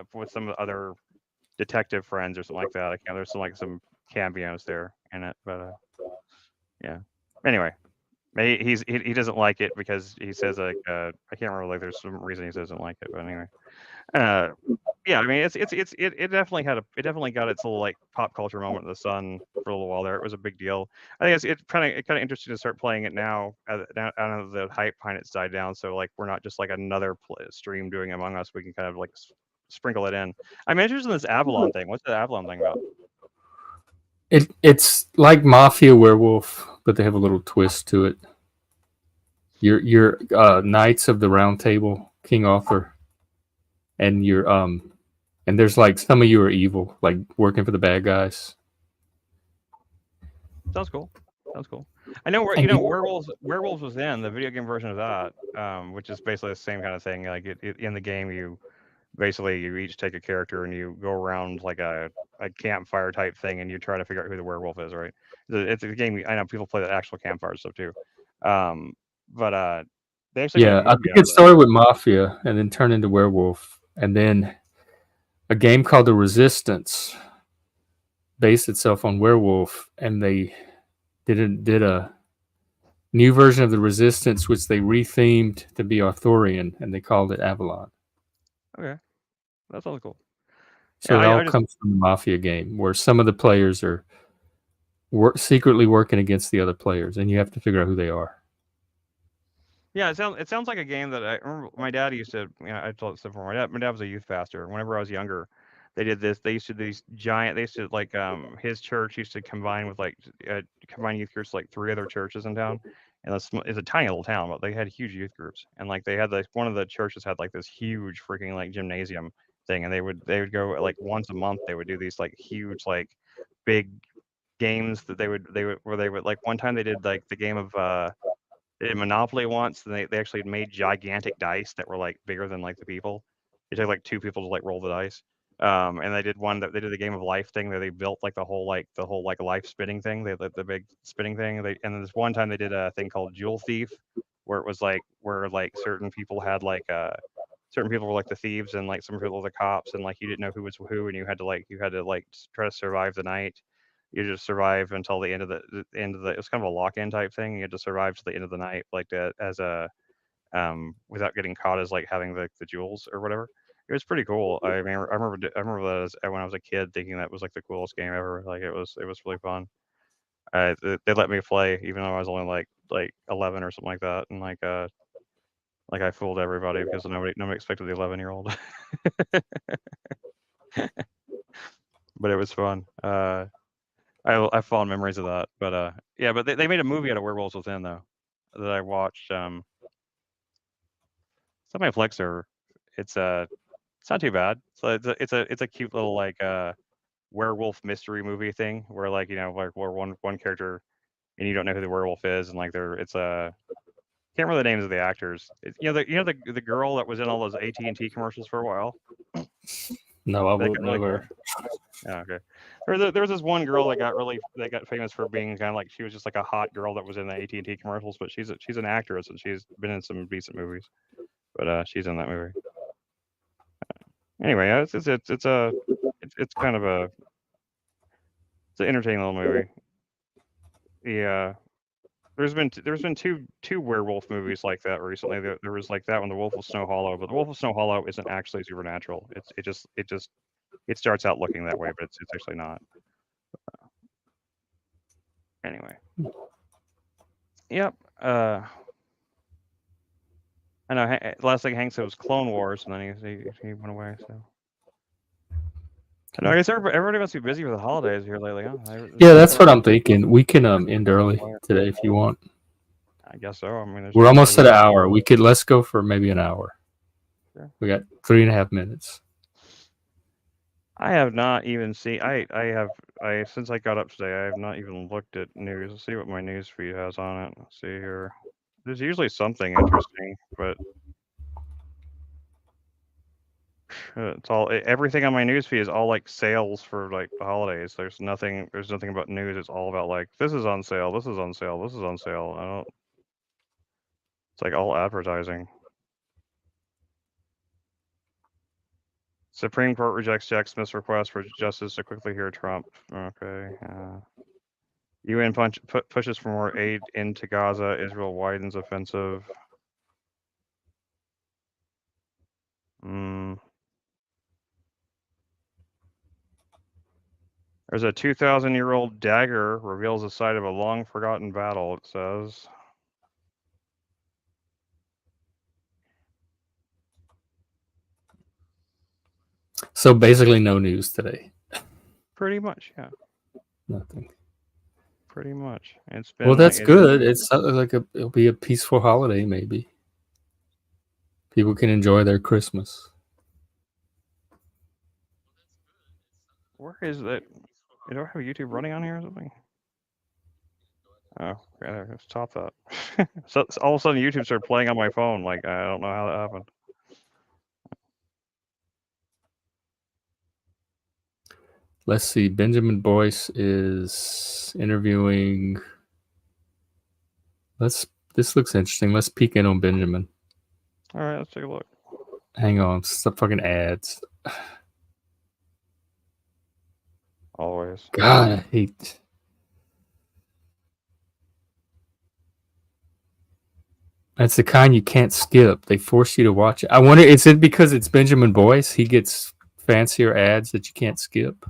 other detective friends or something like that. There's some cameos there in it, but yeah. Anyway, he doesn't like it because he says like I can't remember, like there's some reason he doesn't like it, but anyway. Yeah, I mean it definitely got its little like pop culture moment in the sun for a little while there. It was a big deal. I think it's kind of interesting to start playing it now. Now the hype behind it's died down, so like we're not just like another stream doing Among Us. We can kind of like sprinkle it in. I'm interested in this Avalon thing. What's the Avalon thing about? It's like Mafia Werewolf, but they have a little twist to it. You're Knights of the Round Table, King Arthur, and you're and there's like some of you are evil, like working for the bad guys. Sounds cool. I know Werewolves was in the video game version of that, which is basically the same kind of thing. Like in the game, you each take a character and you go around like a campfire type thing, and you try to figure out who the werewolf is. Right? It's a game. I know people play the actual campfire stuff too. But they actually I think it started with Mafia and then turned into Werewolf, and then a game called The Resistance based itself on Werewolf, and they did a new version of The Resistance, which they rethemed to be Arthurian, and they called it Avalon. Okay, that sounds cool. So it all comes from the Mafia game, where some of the players are secretly working against the other players, and you have to figure out who they are. Yeah, it sounds like a game that I remember my dad used to. I told this before. My dad was a youth pastor. Whenever I was younger, they did this. They used to do these giant. They used to like his church used to combine with like combine youth groups like 3 other churches in town, and it's a tiny little town, but they had huge youth groups. And like they had like one of the churches had like this huge freaking like gymnasium thing, and they would go like once a month. They would do these like huge like big games that they would like one time they did like the game of they did Monopoly once, and they actually made gigantic dice that were like bigger than like the people. It took like 2 people to like roll the dice. And they did they did the game of life thing where they built like the whole life spinning thing. They did the big spinning thing. And then this one time they did a thing called Jewel Thief, where it was like where like certain people had like certain people were like the thieves and like some people were the cops, and like you didn't know who was who, and you had to like try to survive the night. you just survive until the end of the end of the. It's kind of a lock-in type thing. You had to survive to the end of the night, like that as a without getting caught as like having the jewels or whatever. It was pretty cool. I mean, I remember that when I was a kid, thinking that was like the coolest game ever. Like it was really fun. They let me play even though I was only like 11 or something like that, and like I fooled everybody because nobody expected the 11-year-old. But it was fun. I have fond memories of that. But yeah, but they made a movie out of Werewolves Within though that I watched. It's on my Flex server. It's not too bad. So it's a cute little like werewolf mystery movie thing where like like where one character and you don't know who the werewolf is and like it's a can't remember the names of the actors. The girl that was in all those AT&T commercials for a while. No, I That wouldn't got really know her. Yeah, okay. There was this one girl that got famous for being kind of like she was just like a hot girl that was in the AT&T commercials, but she's an actress and she's been in some decent movies. But she's in that movie. Anyway, it's kind of it's an entertaining little movie. There's been two werewolf movies like that recently. There was like that one, The Wolf of Snow Hollow, but The Wolf of Snow Hollow isn't actually supernatural. It starts out looking that way, but it's actually not. Anyway, yep. I know. Last thing Hank said was Clone Wars, and then he went away. So. No, I guess everybody must be busy with the holidays here lately, huh? Yeah, that's what I'm thinking. We can end early today if you want. I guess so. I mean, We're almost at an hour. Let's go for maybe an hour. Sure. We got 3.5 minutes. I have not even seen. Since I got up today, I have not even looked at news. Let's see what my news feed has on it. Let's see here. There's usually something interesting, but it's all everything on my news feed is all like sales for like the holidays. There's nothing about news. It's all about like this is on sale, this is on sale, this is on sale. It's like all advertising. Supreme Court rejects Jack Smith's request for justice to quickly hear Trump. Okay. UN pushes for more aid into Gaza. Israel widens offensive. There's a 2,000-year-old dagger reveals the site of a long-forgotten battle, it says. So basically no news today. Pretty much, yeah. Nothing. Pretty much. It's been Well, that's good. It's like it'll be a peaceful holiday, maybe. People can enjoy their Christmas. Where is that? Do I have YouTube running on here or something? Oh, okay, let's stop that. So all of a sudden YouTube started playing on my phone. Like, I don't know how that happened. Let's see. Benjamin Boyce is interviewing. This looks interesting. Let's peek in on Benjamin. All right, let's take a look. Hang on. Stop fucking ads. Always. God, I hate. That's the kind you can't skip. They force you to watch it. I wonder, is it because it's Benjamin Boyce? He gets fancier ads that you can't skip?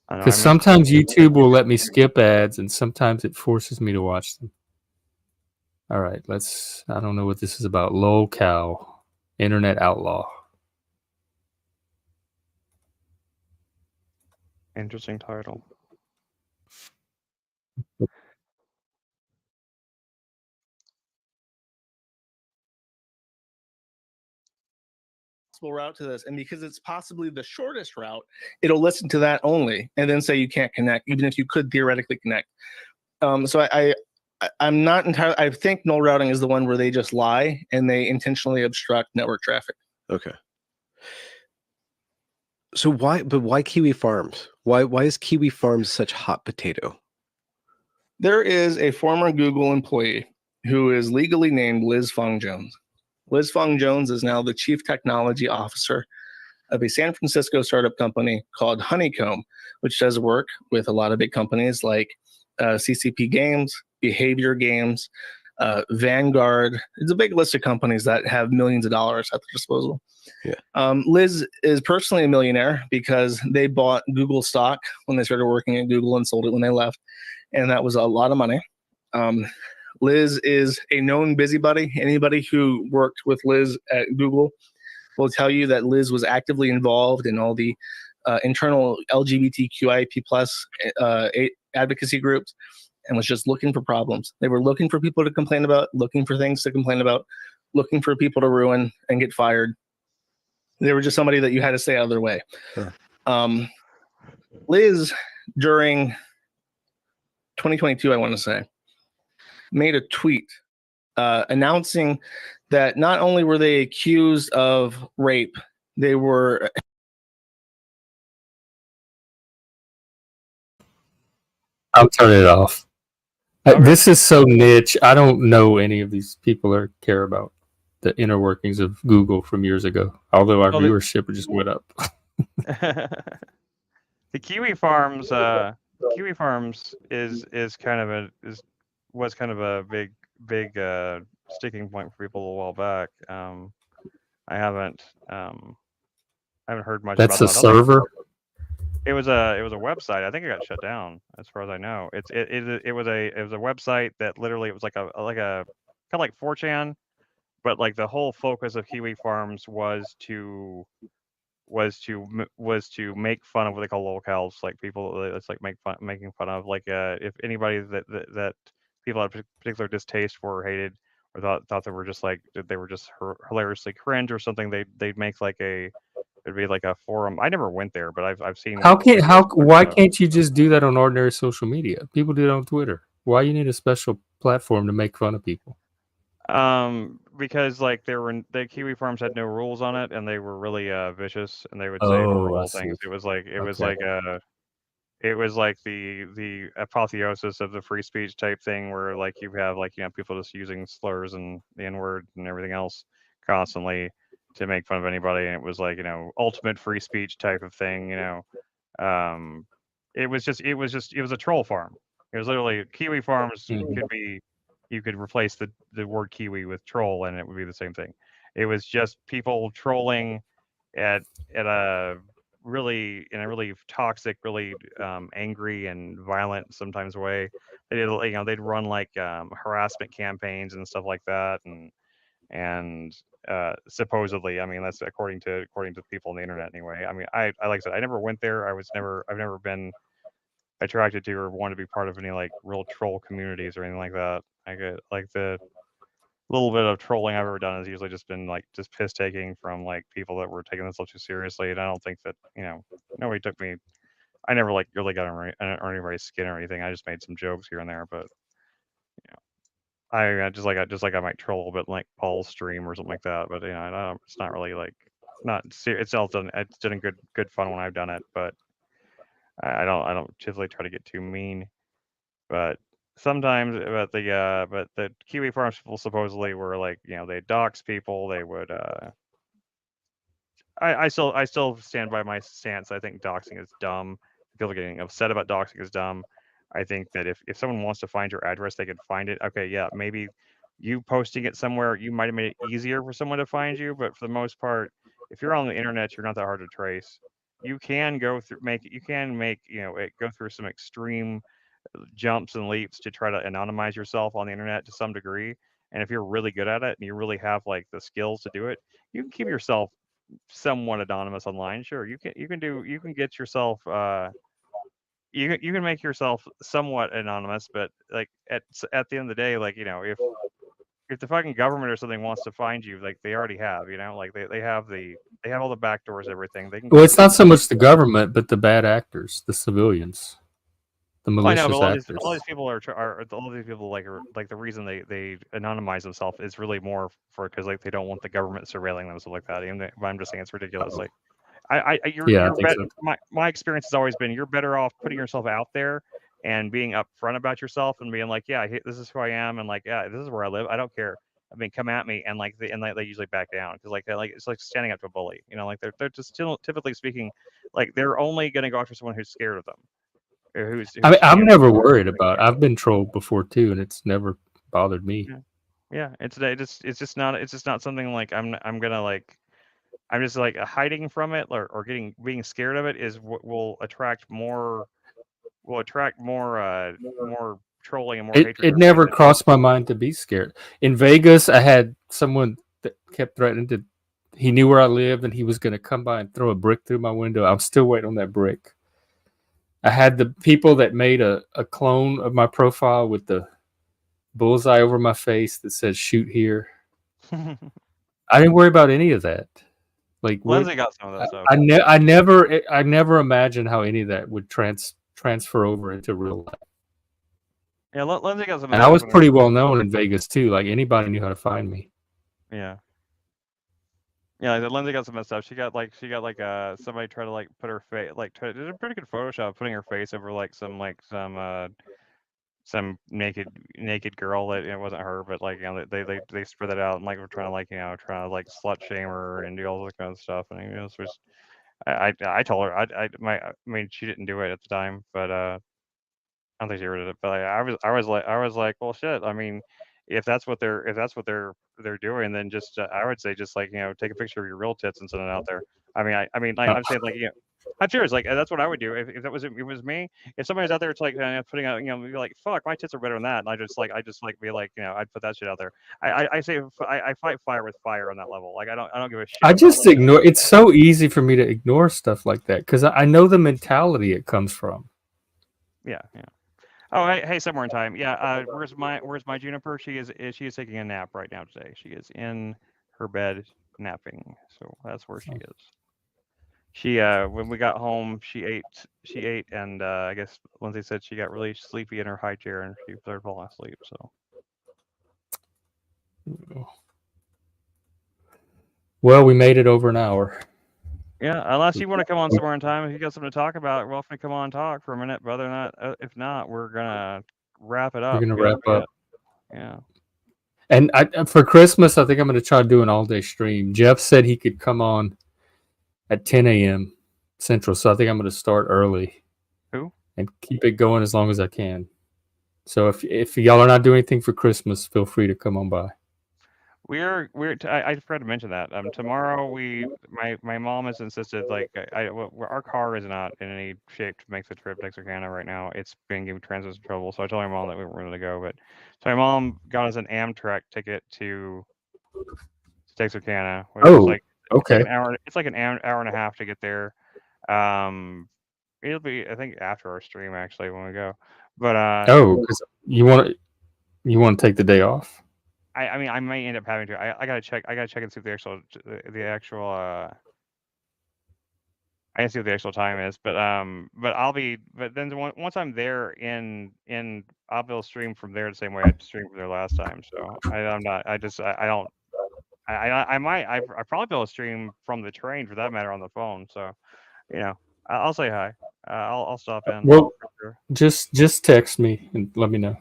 Because sometimes YouTube will let me skip ads, and sometimes it forces me to watch them. All right, I don't know what this is about. Lol cow, internet outlaw. Interesting title. Route to this, and because it's possibly the shortest route, it'll listen to that only and then say you can't connect, even if you could theoretically connect. So I'm not entirely. I think null routing is the one where they just lie and they intentionally obstruct network traffic. Okay. So why Kiwi Farms? Why is Kiwi Farms such hot potato? There is a former Google employee who is legally named Liz Fong Jones. Liz Fong Jones is now the chief technology officer of a San Francisco startup company called Honeycomb, which does work with a lot of big companies like CCP Games, Behavior Games, Vanguard. It's a big list of companies that have millions of dollars at their disposal. Yeah. Liz is personally a millionaire because they bought Google stock when they started working at Google and sold it when they left. And that was a lot of money. Liz is a known busybody. Anybody who worked with Liz at Google will tell you that Liz was actively involved in all the internal LGBTQIP plus advocacy groups and was just looking for problems. They were looking for people to complain about, looking for things to complain about, looking for people to ruin and get fired. They were just somebody that you had to stay out of their way. Huh. Liz, during 2022, I want to say, made a tweet announcing that not only were they accused of rape, they were I'll turn it off. This is so niche. I don't know any of these people or care about the inner workings of Google from years ago. Although our viewership just went up. The Kiwi Farms, is kind of was kind of a big sticking point for people a while back. I haven't heard much. That's about a server. It was a website. I think it got shut down, as far as I know. It was a website that literally, it was like a kind of like 4chan, but like the whole focus of Kiwi Farms was to make fun of what they call locals, like people. It's like making fun of, like, if anybody that people had a particular distaste for or hated, or thought they were just hilariously cringe or something, they'd make like it'd be like a forum. I never went there, but I've seen. Why can't you just do that on ordinary social media? People do it on Twitter. Why you need a special platform to make fun of people? Because like the Kiwi Farms had no rules on it, and they were really vicious, and they would say horrible things. It was like the apotheosis of the free speech type thing, where like you have people just using slurs and the N-word and everything else constantly to make fun of anybody, and it was like, ultimate free speech type of thing. It was a troll farm. It was literally Kiwi Farms. You could replace the word Kiwi with troll, and it would be the same thing. It was just people trolling in a really toxic, really angry and violent sometimes way. They'd run like harassment campaigns and stuff like that, and supposedly, I mean, that's according to people on the internet anyway. I mean, I like I said, I never went there. I've never been attracted to or want to be part of any like real troll communities or anything like that. Like the little bit of trolling I've ever done has usually just been like just piss taking from like people that were taking themselves too seriously, and I don't think that nobody took me. I never like really got on anybody's skin or anything. I just made some jokes here and there, but I just like I might troll a bit like Paul's stream or something like that. But it's not really like it's all done. It's done good fun when I've done it, but I don't typically try to get too mean. But sometimes, but the Kiwi Farms people supposedly were like, they dox people. They would. I still stand by my stance. I think doxing is dumb. People getting upset about doxing is dumb. I think that if someone wants to find your address, they can find it. Okay, yeah, maybe you posting it somewhere, you might have made it easier for someone to find you, but for the most part, if you're on the internet, you're not that hard to trace. You can go through go through some extreme jumps and leaps to try to anonymize yourself on the internet to some degree. And if you're really good at it and you really have like the skills to do it, you can keep yourself somewhat anonymous online. Sure, you can get yourself you can make yourself somewhat anonymous, but like at the end of the day, like if the fucking government or something wants to find you, like they already have, like they have all the back doors, everything. They can. Well, it's not so much the government, but the bad actors, the civilians, the malicious actors. All these people are like the reason they anonymize themselves is really more for because like they don't want the government surveilling them, stuff like that. And I'm just saying it's ridiculous. Like my experience has always been you're better off putting yourself out there and being upfront about yourself and being like, yeah, this is who I am, and like, yeah, this is where I live. I don't care. I mean, come at me, and they usually back down because like it's like standing up to a bully. You know, like they're just still typically speaking, like they're only going to go after someone who's scared of them, or who's I mean, I'm you know, never worried about. I've been trolled before too, and it's never bothered me. yeah. It's just not something like I'm gonna like. I'm just like hiding from it or being scared of it is what will attract more more trolling and more It hatred. never crossed my mind to be scared. In Vegas, I had someone that kept threatening to. He knew where I lived, and he was going to come by and throw a brick through my window. I'm still waiting on that brick. I had the people that made a clone of my profile with the bullseye over my face that said "shoot here." I didn't worry about any of that. Like Lindsay got some of that stuff. I never imagined how any of that would transfer over into real life. Yeah, Lindsay got some. And I was pretty well known in Vegas too. Like anybody knew how to find me. Yeah. Yeah, like, Lindsay got some of that stuff. She got like somebody tried to like put her face did a pretty good Photoshop putting her face over some naked girl that it wasn't her, but like they spread that out and like we're trying to like slut shame her and do all this kind of stuff. And it was just I told her I mean she didn't do it at the time, but I don't think she ever did it. But like, I was like, well, shit. I mean, if that's what they're doing, then just I would say just like take a picture of your real tits and send it out there. I mean, like, I'm saying like I'm serious. Like that's what I would do if that was it was me. If somebody's out there, it's like putting out be like fuck, my tits are better than that, and I just like be like I'd put that shit out there. I say I fight fire with fire on that level. Like I don't give a shit. I just ignore. It's so easy for me to ignore stuff like that because I know the mentality it comes from. Yeah. Oh, hey, somewhere in time. Yeah, where's my Juniper? She is taking a nap right now today. She is in her bed napping. So that's where she is. She when we got home, she ate and I guess Lindsay said she got really sleepy in her high chair and she started falling asleep. So Well, we made it over an hour. yeah, unless you want to come on somewhere in time, if you got something to talk about, we're welcome to come on and talk for a minute. But other than that, if not, we're gonna wrap it up. We're gonna wrap up. Yeah. And for Christmas, I think I'm going to try to do an all-day stream. Jeff said he could come on at 10 a.m. Central, so I think I'm going to start early. Who? And keep it going as long as I can. So if y'all are not doing anything for Christmas, feel free to come on by. I forgot to mention that. Tomorrow my mom has insisted like our car is not in any shape to make the trip to Texarkana right now. It's been giving transit trouble, so I told my mom that we weren't going to go. But so my mom got us an Amtrak ticket to Texarkana. Which is like okay. It's like an hour and a half to get there. It'll be I think after our stream actually when we go. But because you want to take the day off. I mean, I may end up having to. I gotta check. I gotta check and see what the actual. I gotta see what the actual time is, but I'll be. But then once I'm there I'll be able to stream from there the same way I streamed from there last time. So I'm not. I don't. I probably be able to stream from the train for that matter on the phone. So, I'll say hi. I'll stop in. Well, just text me and let me know.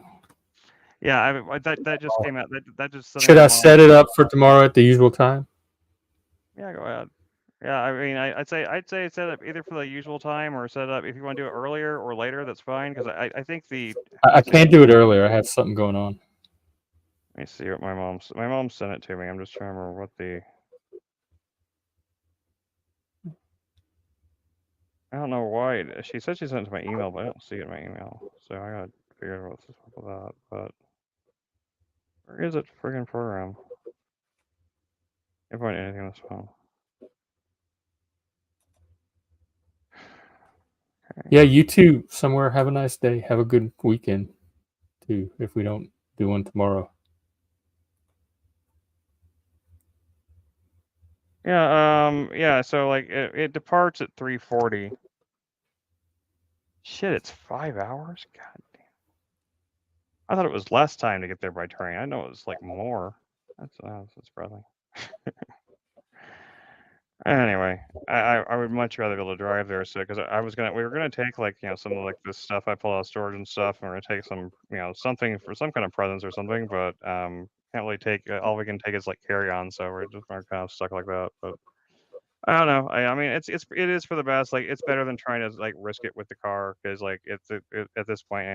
Yeah, that just came out. That just. Should I set it up for tomorrow at the usual time? Yeah, go ahead. Yeah, I mean, I'd say set up either for the usual time or set up if you want to do it earlier or later. That's fine because I think I can't do it earlier. I have something going on. Let me see what my mom sent it to me. I'm just trying to remember what the. I don't know why she said she sent it to my email, but I don't see it in my email. So I gotta figure out what's up with that. But where is it? Friggin' program. Can't find anything on this phone. Yeah, you too. Somewhere. Have a nice day. Have a good weekend, too. If we don't do one tomorrow. Yeah. Yeah. So like it departs at 3:40. Shit, it's 5 hours. God damn. I thought it was less time to get there by train. I know it was like more. That's probably. Anyway, I would much rather be able to drive there, so because we were gonna take like some of like this stuff I pull out of storage and stuff, and we're gonna take some something for some kind of presents or something, but can't really take all we can take is like carry on, so we're kind of stuck like that. But I don't know. I mean, it is for the best. Like it's better than trying to like risk it with the car because like at this point,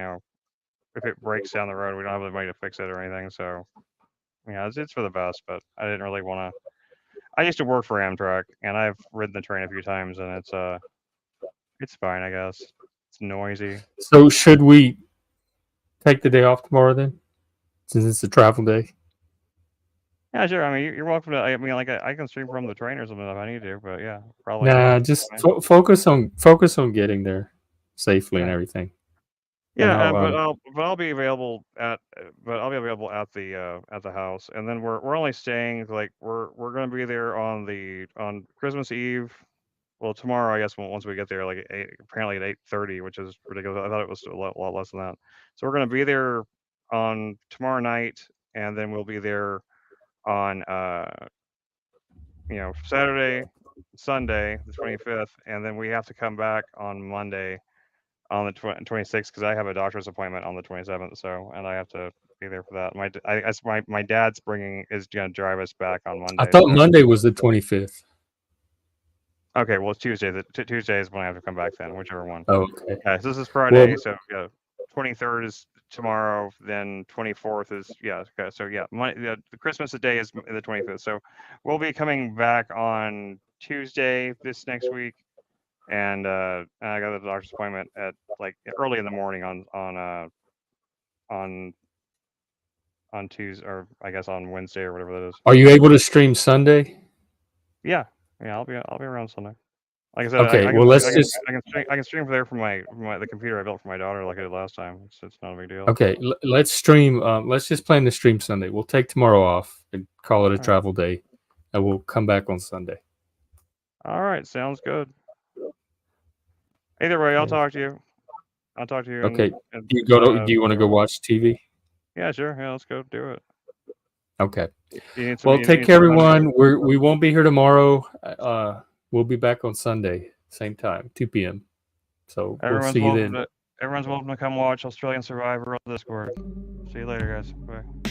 if it breaks down the road, we don't have the money to fix it or anything. So yeah, it's for the best. But I didn't really want to. I used to work for Amtrak, and I've ridden the train a few times, and it's fine, I guess. It's noisy. So should we take the day off tomorrow then, since it's a travel day? Yeah, sure. I mean, you're welcome to. I mean, like I can stream from the train or something if I need to. But yeah, probably. Nah, not. just Fine. focus on getting there safely and Yeah. everything. Yeah, I'll, but I'll be available at the house, and then we're only staying like we're gonna be there on Christmas Eve. Well, tomorrow I guess once we get there, like apparently at 8:30, which is ridiculous. I thought it was a lot less than that. So we're gonna be there on tomorrow night, and then we'll be there on Saturday, Sunday, the 25th, and then we have to come back on Monday on the 26th because I have a doctor's appointment on the 27th. So, and I have to be there for that. My dad's is gonna drive us back on Monday. I thought so- Monday was the 25th. Okay, well, it's Tuesday. Tuesday is when I have to come back then, whichever one. Oh, okay. Yeah, so this is Friday. Well- So yeah, 23rd is tomorrow. Then 24th is okay. So yeah, the Christmas day is the 25th. So we'll be coming back on Tuesday this next week, and I got the doctor's appointment at like early in the morning on Tuesday, or I guess on Wednesday or whatever that is. Are you able to stream Sunday? Yeah, I'll be around Sunday. Like I said, Okay, I well, let's just- I can stream from there from the computer I built for my daughter like I did last time. It's not a big deal. Okay, let's stream. Let's just plan to stream Sunday. We'll take tomorrow off and call it a Alright. travel day, and we'll come back on Sunday. All right, sounds good. Either way, I'll Yeah. talk to you. I'll talk to you. Okay, Do you want to go watch TV? Yeah, sure. Yeah, let's go do it. Okay. You need some- Well, you take need care, some money? everyone. We won't be here tomorrow. We'll be back on Sunday, same time, 2 p.m. So we'll see you then. Everyone's welcome to come watch Australian Survivor on Discord. See you later, guys. Bye.